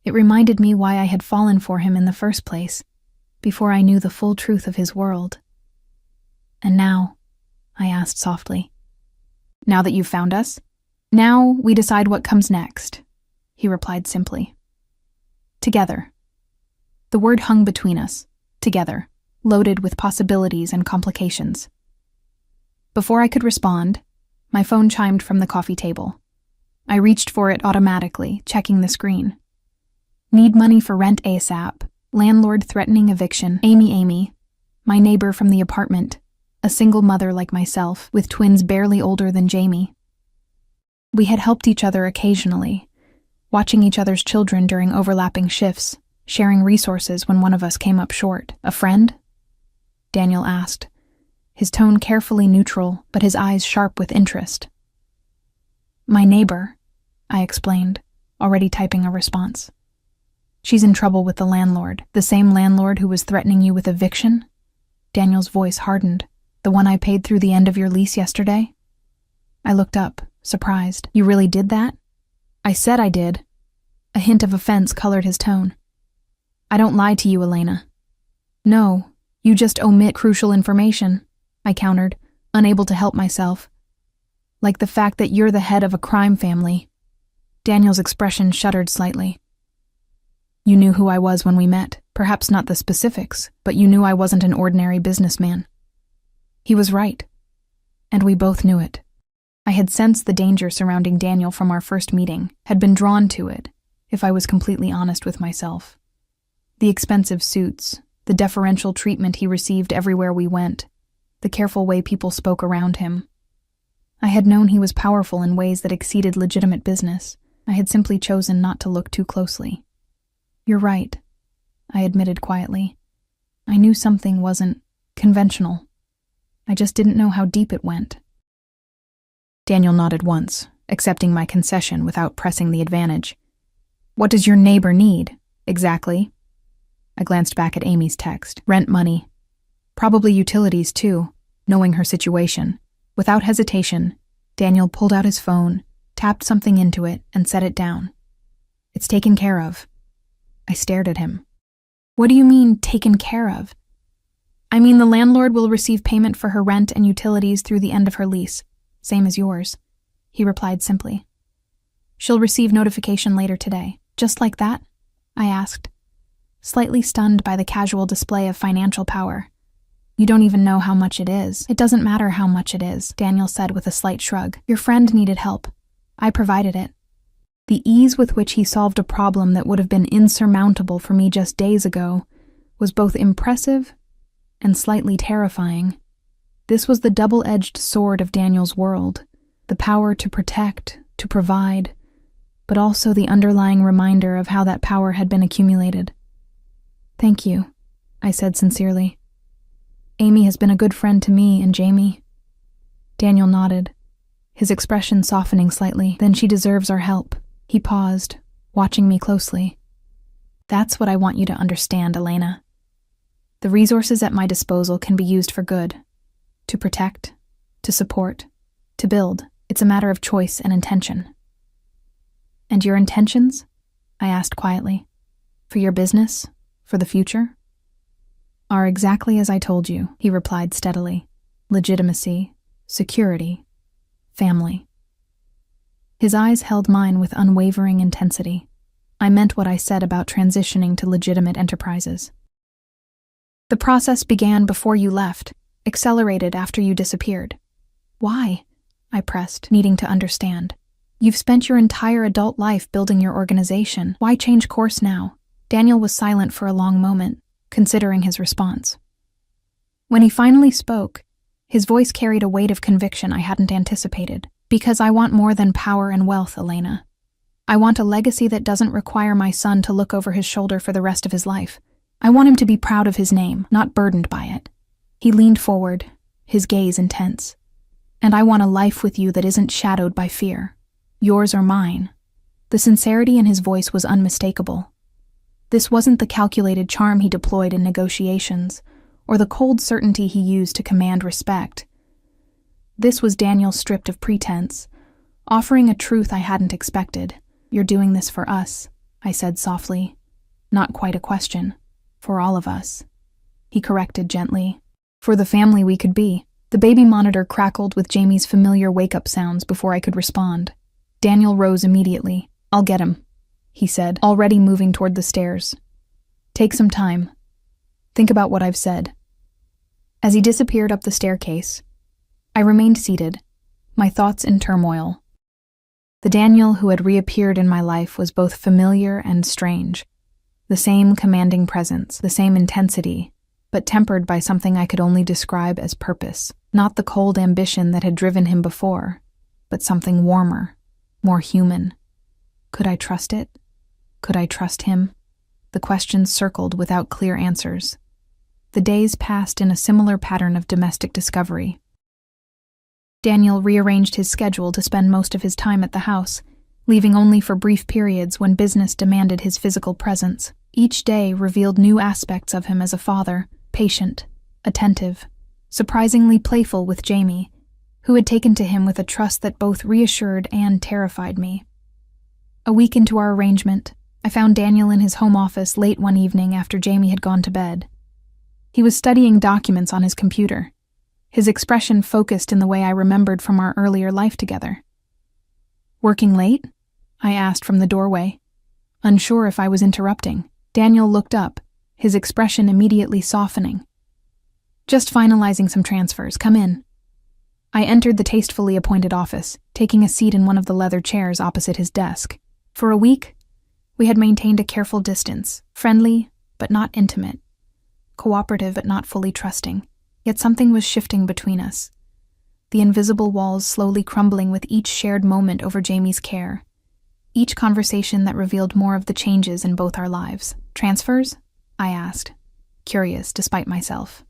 It reminded me why I had fallen for him in the first place, before I knew the full truth of his world. And now, I asked softly, now that you've found us? Now we decide what comes next, he replied simply. Together. The word hung between us, together, loaded with possibilities and complications. Before I could respond, my phone chimed from the coffee table. I reached for it automatically, checking the screen. Need money for rent ASAP. Landlord threatening eviction. Amy, my neighbor from the apartment, a single mother like myself, with twins barely older than Jamie. We had helped each other occasionally, watching each other's children during overlapping shifts, sharing resources when one of us came up short. A friend? Daniel asked, his tone carefully neutral, but his eyes sharp with interest. My neighbor, I explained, already typing a response. She's in trouble with the landlord, the same landlord who was threatening you with eviction? Daniel's voice hardened. The one I paid through the end of your lease yesterday? I looked up, surprised. You really did that? I said I did. A hint of offense colored his tone. I don't lie to you, Elena. No, you just omit crucial information, I countered, unable to help myself. Like the fact that you're the head of a crime family. Daniel's expression shuddered slightly. You knew who I was when we met, perhaps not the specifics, but you knew I wasn't an ordinary businessman. He was right, and we both knew it. I had sensed the danger surrounding Daniel from our first meeting, had been drawn to it, if I was completely honest with myself. The expensive suits, the deferential treatment he received everywhere we went, the careful way people spoke around him. I had known he was powerful in ways that exceeded legitimate business. I had simply chosen not to look too closely. "You're right," I admitted quietly. I knew something wasn't conventional. I just didn't know how deep it went. Daniel nodded once, accepting my concession without pressing the advantage. "What does your neighbor need, exactly?" I glanced back at Amy's text. "Rent money. Probably utilities, too," knowing her situation. Without hesitation, Daniel pulled out his phone, tapped something into it, and set it down. "It's taken care of." I stared at him. "What do you mean, taken care of?" "I mean the landlord will receive payment for her rent and utilities through the end of her lease, same as yours," he replied simply. "She'll receive notification later today." "Just like that?" I asked, slightly stunned by the casual display of financial power. "You don't even know how much it is." "It doesn't matter how much it is," Daniel said with a slight shrug. "Your friend needed help. I provided it." The ease with which he solved a problem that would have been insurmountable for me just days ago was both impressive and slightly terrifying. This was the double-edged sword of Daniel's world, the power to protect, to provide, but also the underlying reminder of how that power had been accumulated. "Thank you," I said sincerely. "Amy has been a good friend to me and Jamie." Daniel nodded, his expression softening slightly. "Then she deserves our help." He paused, watching me closely. "That's what I want you to understand, Elena. The resources at my disposal can be used for good, to protect, to support, to build. It's a matter of choice and intention." "And your intentions?" I asked quietly. "For your business? For the future?" "Are exactly as I told you," he replied steadily. "Legitimacy, security, family." His eyes held mine with unwavering intensity. I meant what I said about transitioning to legitimate enterprises. "The process began before you left, accelerated after you disappeared." "Why?" I pressed, needing to understand. "You've spent your entire adult life building your organization. Why change course now?" Daniel was silent for a long moment, considering his response. When he finally spoke, his voice carried a weight of conviction I hadn't anticipated. "Because I want more than power and wealth, Elena. I want a legacy that doesn't require my son to look over his shoulder for the rest of his life. I want him to be proud of his name, not burdened by it." He leaned forward, his gaze intense. "And I want a life with you that isn't shadowed by fear. Yours or mine." The sincerity in his voice was unmistakable. This wasn't the calculated charm he deployed in negotiations, or the cold certainty he used to command respect. This was Daniel stripped of pretense, offering a truth I hadn't expected. "You're doing this for us," I said softly. "Not quite a question. For all of us." He corrected gently. "For the family we could be." The baby monitor crackled with Jamie's familiar wake-up sounds before I could respond. Daniel rose immediately. "I'll get him," he said, already moving toward the stairs. "Take some time. Think about what I've said." As he disappeared up the staircase, I remained seated, my thoughts in turmoil. The Daniel who had reappeared in my life was both familiar and strange. The same commanding presence, the same intensity, but tempered by something I could only describe as purpose. Not the cold ambition that had driven him before, but something warmer, more human. Could I trust it? Could I trust him? The questions circled without clear answers. The days passed in a similar pattern of domestic discovery. Daniel rearranged his schedule to spend most of his time at the house, leaving only for brief periods when business demanded his physical presence. Each day revealed new aspects of him as a father, patient, attentive, surprisingly playful with Jamie, who had taken to him with a trust that both reassured and terrified me. A week into our arrangement, I found Daniel in his home office late one evening after Jamie had gone to bed. He was studying documents on his computer, his expression focused in the way I remembered from our earlier life together. "Working late?" I asked from the doorway, unsure if I was interrupting. Daniel looked up, his expression immediately softening. "Just finalizing some transfers. Come in." I entered the tastefully appointed office, taking a seat in one of the leather chairs opposite his desk. For a week, we had maintained a careful distance, friendly but not intimate, cooperative but not fully trusting. Yet something was shifting between us, the invisible walls slowly crumbling with each shared moment over Jamie's care, each conversation that revealed more of the changes in both our lives. "Transfers?" I asked, curious despite myself.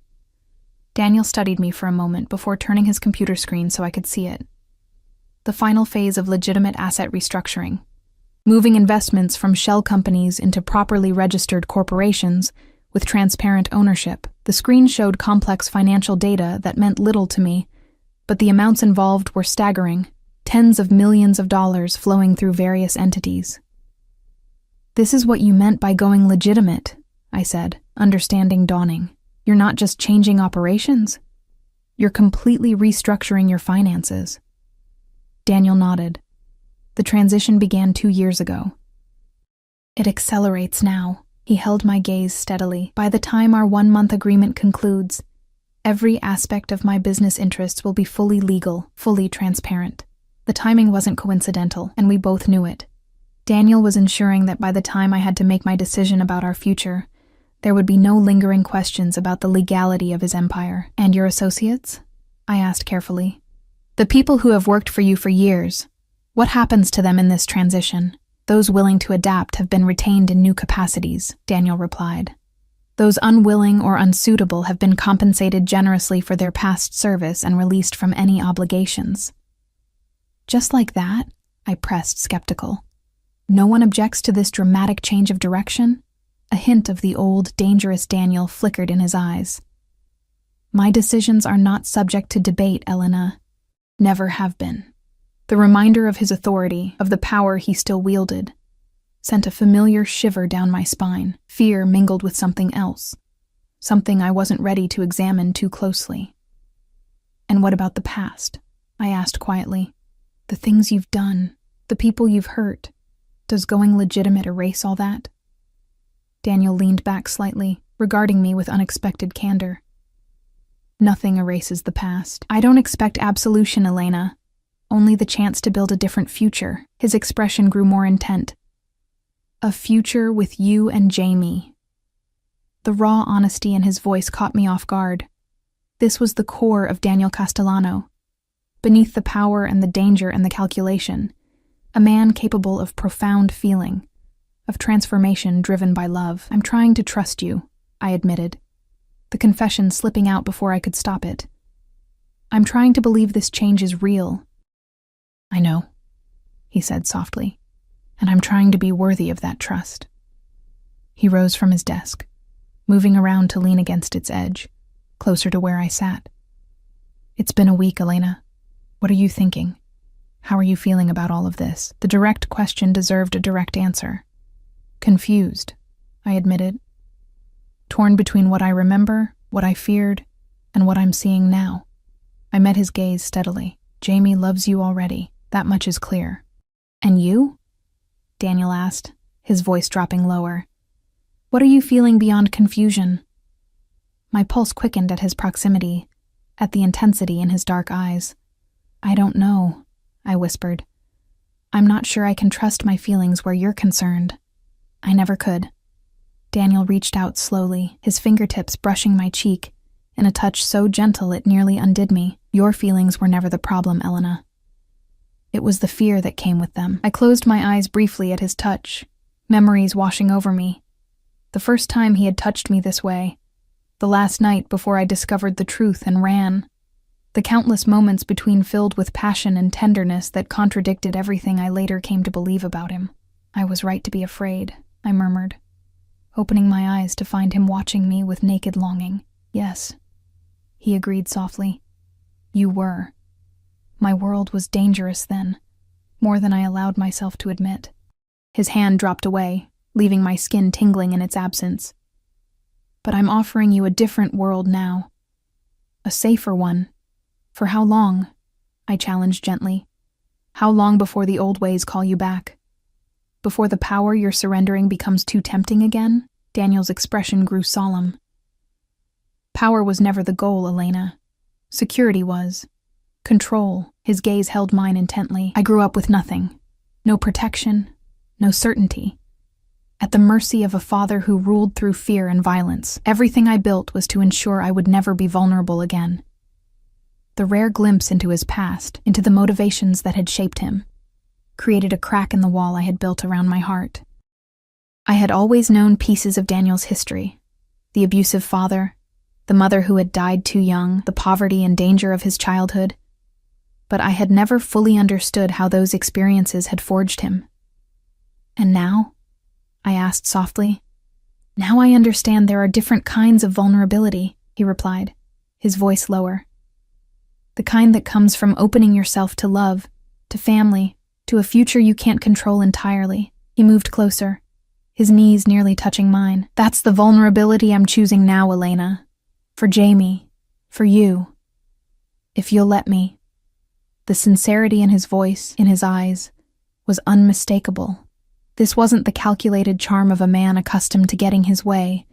Daniel studied me for a moment before turning his computer screen so I could see it. The final phase of legitimate asset restructuring. Moving investments from shell companies into properly registered corporations with transparent ownership. The screen showed complex financial data that meant little to me, but the amounts involved were staggering, tens of millions of dollars flowing through various entities. "This is what you meant by going legitimate," I said, understanding dawning. "You're not just changing operations. You're completely restructuring your finances." Daniel nodded. "The transition began 2 years ago. It accelerates now." He held my gaze steadily. "By the time our 1-month agreement concludes, every aspect of my business interests will be fully legal, fully transparent." The timing wasn't coincidental, and we both knew it. Daniel was ensuring that by the time I had to make my decision about our future, there would be no lingering questions about the legality of his empire. "And your associates?" I asked carefully. "The people who have worked for you for years. What happens to them in this transition?" "Those willing to adapt have been retained in new capacities," Daniel replied. "Those unwilling or unsuitable have been compensated generously for their past service and released from any obligations." "Just like that?" I pressed, skeptical. "No one objects to this dramatic change of direction?" A hint of the old, dangerous Daniel flickered in his eyes. "My decisions are not subject to debate, Elena. Never have been." The reminder of his authority, of the power he still wielded, sent a familiar shiver down my spine. Fear mingled with something else, something I wasn't ready to examine too closely. "And what about the past?" I asked quietly. "The things you've done, the people you've hurt. Does going legitimate erase all that?" Daniel leaned back slightly, regarding me with unexpected candor. "Nothing erases the past. I don't expect absolution, Elena. Only the chance to build a different future." His expression grew more intent. "A future with you and Jamie." The raw honesty in his voice caught me off guard. This was the core of Daniel Castellano. Beneath the power and the danger and the calculation, a man capable of profound feeling, of transformation driven by love. "I'm trying to trust you," I admitted, the confession slipping out before I could stop it. "I'm trying to believe this change is real." "I know," he said softly, "and I'm trying to be worthy of that trust." He rose from his desk, moving around to lean against its edge, closer to where I sat. "It's been a week, Elena. What are you thinking? How are you feeling about all of this?" The direct question deserved a direct answer. "Confused," I admitted. "Torn between what I remember, what I feared, and what I'm seeing now." I met his gaze steadily. "Jamie loves you already. That much is clear." "And you?" Daniel asked, his voice dropping lower. "What are you feeling beyond confusion?" My pulse quickened at his proximity, at the intensity in his dark eyes. "I don't know," I whispered. "I'm not sure I can trust my feelings where you're concerned. I never could." Daniel reached out slowly, his fingertips brushing my cheek, in a touch so gentle it nearly undid me. "Your feelings were never the problem, Elena. It was the fear that came with them." I closed my eyes briefly at his touch, memories washing over me. The first time he had touched me this way, the last night before I discovered the truth and ran, the countless moments between filled with passion and tenderness that contradicted everything I later came to believe about him. "I was right to be afraid," I murmured, opening my eyes to find him watching me with naked longing. "Yes," he agreed softly. "You were. My world was dangerous then, more than I allowed myself to admit." His hand dropped away, leaving my skin tingling in its absence. "But I'm offering you a different world now. A safer one. For how long?" I challenged gently. "How long before the old ways call you back? Before the power you're surrendering becomes too tempting again?" Daniel's expression grew solemn. "Power was never the goal, Elena. Security was. Control." His gaze held mine intently. "I grew up with nothing. No protection, no certainty. at the mercy of a father who ruled through fear and violence. Everything I built was to ensure I would never be vulnerable again. The rare glimpse into his past, into the motivations that had shaped him, created a crack in the wall I had built around my heart. I had always known pieces of Daniel's history: the abusive father, the mother who had died too young, the poverty and danger of his childhood. But I had never fully understood how those experiences had forged him. And now? I asked softly. Now I understand there are different kinds of vulnerability, he replied, his voice lower. The kind that comes from opening yourself to love, to family, to a future you can't control entirely. He moved closer, his knees nearly touching mine. That's the vulnerability I'm choosing now, Elena. For Jamie, for you. If you'll let me. The sincerity in his voice, in his eyes, was unmistakable. This wasn't the calculated charm of a man accustomed to getting his way,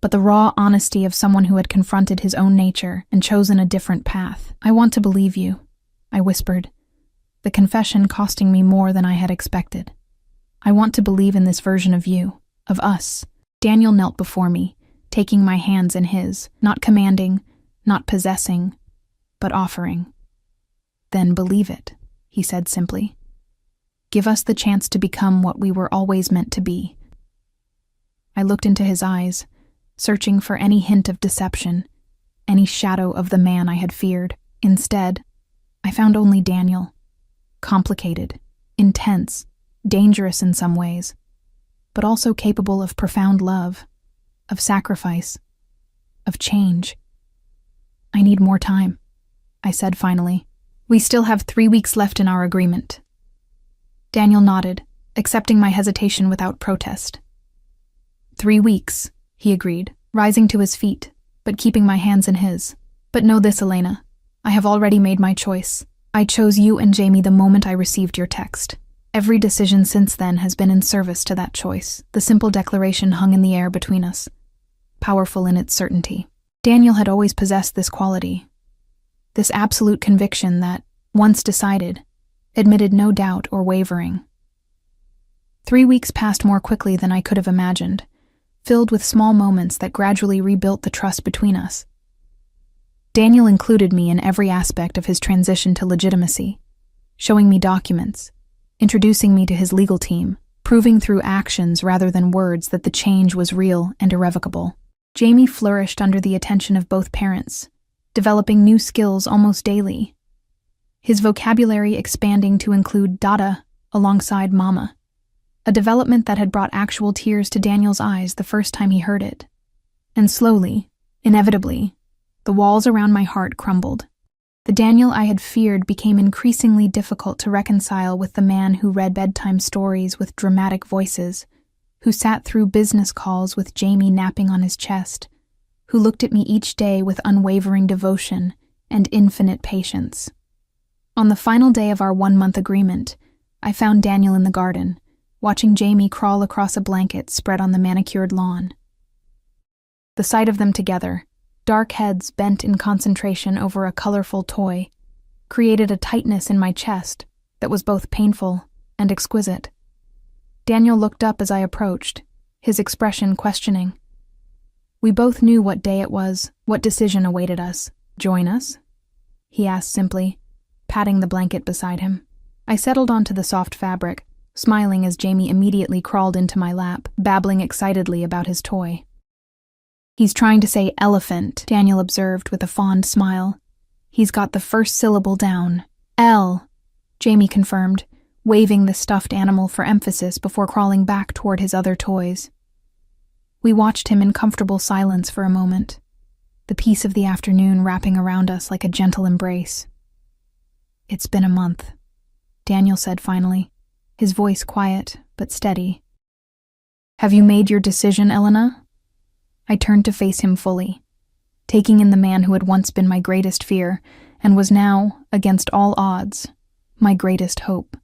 but the raw honesty of someone who had confronted his own nature and chosen a different path. I want to believe you, I whispered, the confession costing me more than I had expected. I want to believe in this version of you, of us. Daniel knelt before me, taking my hands in his, not commanding, not possessing, but offering. Then believe it, he said simply. Give us the chance to become what we were always meant to be. I looked into his eyes, searching for any hint of deception, any shadow of the man I had feared. Instead, I found only Daniel. Complicated, intense, dangerous in some ways, but also capable of profound love, of sacrifice, of change. I need more time, I said finally. We still have 3 weeks left in our agreement. Daniel nodded, accepting my hesitation without protest. 3 weeks, he agreed, rising to his feet, but keeping my hands in his. But know this, Elena. I have already made my choice. I chose you and Jamie the moment I received your text. Every decision since then has been in service to that choice. The simple declaration hung in the air between us, powerful in its certainty. Daniel had always possessed this quality, this absolute conviction that, once decided, admitted no doubt or wavering. 3 weeks passed more quickly than I could have imagined, filled with small moments that gradually rebuilt the trust between us. Daniel included me in every aspect of his transition to legitimacy, showing me documents, introducing me to his legal team, proving through actions rather than words that the change was real and irrevocable. Jamie flourished under the attention of both parents, developing new skills almost daily, his vocabulary expanding to include dada alongside mama, a development that had brought actual tears to Daniel's eyes the first time he heard it. And slowly, inevitably, the walls around my heart crumbled. The Daniel I had feared became increasingly difficult to reconcile with the man who read bedtime stories with dramatic voices, who sat through business calls with Jamie napping on his chest, who looked at me each day with unwavering devotion and infinite patience. On the final day of our 1-month agreement, I found Daniel in the garden, watching Jamie crawl across a blanket spread on the manicured lawn. The sight of them together, dark heads bent in concentration over a colorful toy, created a tightness in my chest that was both painful and exquisite. Daniel looked up as I approached, his expression questioning. We both knew what day it was, what decision awaited us. Join us? He asked simply, patting the blanket beside him. I settled onto the soft fabric, smiling as Jamie immediately crawled into my lap, babbling excitedly about his toy. He's trying to say elephant, Daniel observed with a fond smile. He's got the first syllable down. L, Jamie confirmed, waving the stuffed animal for emphasis before crawling back toward his other toys. We watched him in comfortable silence for a moment, the peace of the afternoon wrapping around us like a gentle embrace. It's been a month, Daniel said finally, his voice quiet but steady. Have you made your decision, Elena? I turned to face him fully, taking in the man who had once been my greatest fear and was now, against all odds, my greatest hope.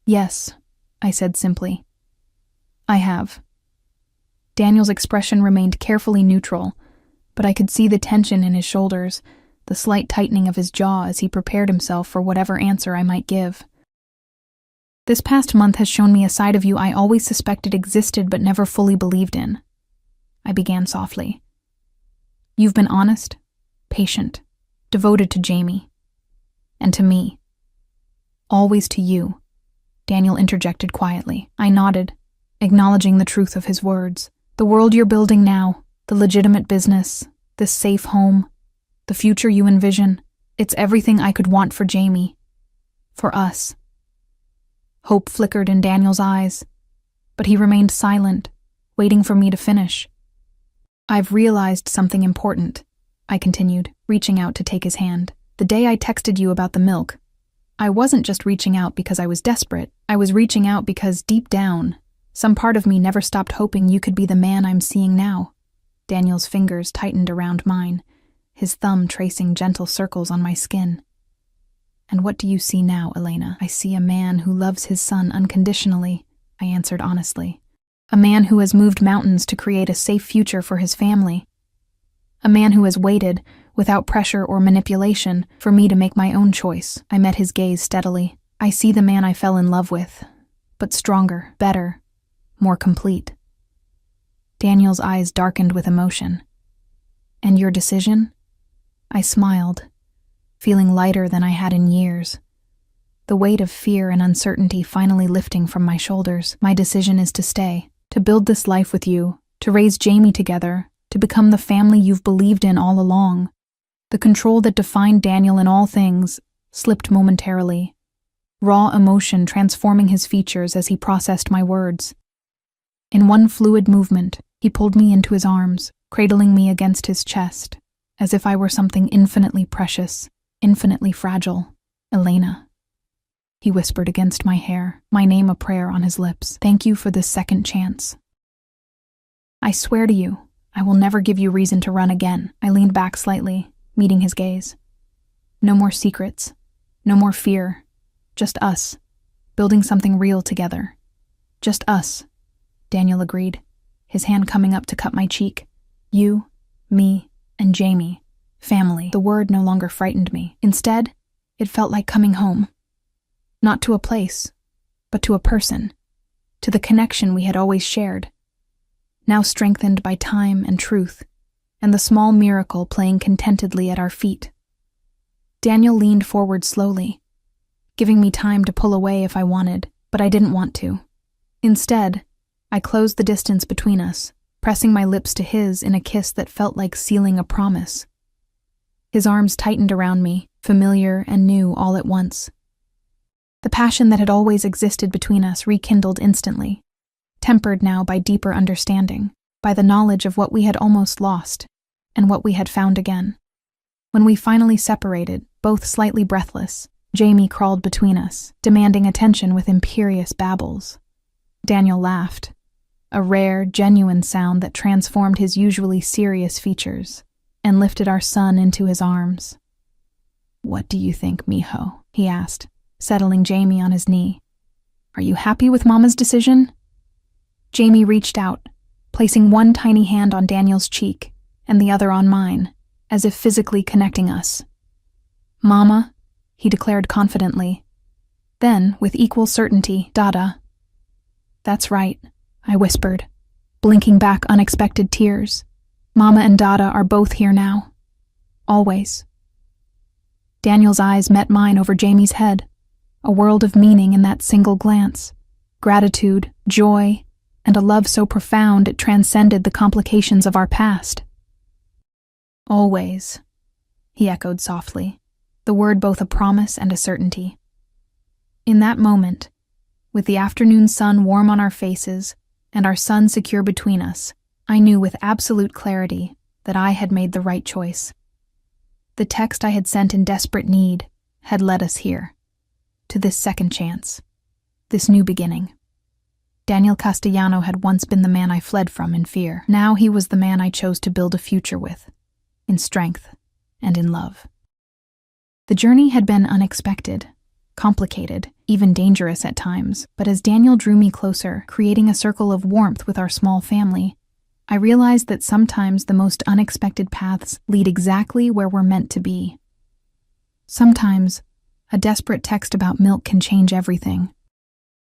Yes, I said simply. I have. Daniel's expression remained carefully neutral, but I could see the tension in his shoulders, the slight tightening of his jaw as he prepared himself for whatever answer I might give. This past month has shown me a side of you I always suspected existed but never fully believed in. I began softly. You've been honest, patient, devoted to Jamie. And to me. Always to you, Daniel interjected quietly. I nodded, acknowledging the truth of his words. The world you're building now, the legitimate business, this safe home, the future you envision, it's everything I could want for Jamie. For us. Hope flickered in Daniel's eyes, but he remained silent, waiting for me to finish. I've realized something important, I continued, reaching out to take his hand. The day I texted you about the milk, I wasn't just reaching out because I was desperate. I was reaching out because deep down, some part of me never stopped hoping you could be the man I'm seeing now. Daniel's fingers tightened around mine, his thumb tracing gentle circles on my skin. And what do you see now, Elena? I see a man who loves his son unconditionally, I answered honestly. A man who has moved mountains to create a safe future for his family. A man who has waited, without pressure or manipulation, for me to make my own choice. I met his gaze steadily. I see the man I fell in love with, but stronger, better, more complete. Daniel's eyes darkened with emotion. And your decision? I smiled, feeling lighter than I had in years. The weight of fear and uncertainty finally lifting from my shoulders. My decision is to stay, to build this life with you, to raise Jamie together, to become the family you've believed in all along. The control that defined Daniel in all things slipped momentarily, raw emotion transforming his features as he processed my words. In one fluid movement, he pulled me into his arms, cradling me against his chest, as if I were something infinitely precious, infinitely fragile. Elena. He whispered against my hair, my name a prayer on his lips. Thank you for this second chance. I swear to you, I will never give you reason to run again. I leaned back slightly, meeting his gaze. No more secrets, no more fear, just us, building something real together. Just us, Daniel agreed, his hand coming up to cut my cheek. You, me, and Jamie, family. The word no longer frightened me. Instead, it felt like coming home. Not to a place, but to a person, to the connection we had always shared, now strengthened by time and truth, and the small miracle playing contentedly at our feet. Daniel leaned forward slowly, giving me time to pull away if I wanted, but I didn't want to. Instead, I closed the distance between us, pressing my lips to his in a kiss that felt like sealing a promise. His arms tightened around me, familiar and new all at once. The passion that had always existed between us rekindled instantly, tempered now by deeper understanding, by the knowledge of what we had almost lost, and what we had found again. When we finally separated, both slightly breathless, Jamie crawled between us, demanding attention with imperious babbles. Daniel laughed, a rare, genuine sound that transformed his usually serious features, and lifted our son into his arms. What do you think, mijo? He asked, settling Jamie on his knee. Are you happy with Mama's decision? Jamie reached out, placing one tiny hand on Daniel's cheek and the other on mine, as if physically connecting us. Mama, he declared confidently. Then, with equal certainty, Dada. That's right, I whispered, blinking back unexpected tears. Mama and Dada are both here now. Always. Daniel's eyes met mine over Jamie's head, a world of meaning in that single glance. Gratitude, joy, and a love so profound it transcended the complications of our past. Always, he echoed softly, the word both a promise and a certainty. In that moment, with the afternoon sun warm on our faces and our son secure between us, I knew with absolute clarity that I had made the right choice. The text I had sent in desperate need had led us here, to this second chance, this new beginning. Daniel Castellano had once been the man I fled from in fear. Now he was the man I chose to build a future with, in strength and in love. The journey had been unexpected, complicated, even dangerous at times, but as Daniel drew me closer, creating a circle of warmth with our small family, I realized that sometimes the most unexpected paths lead exactly where we're meant to be. Sometimes, a desperate text about milk can change everything.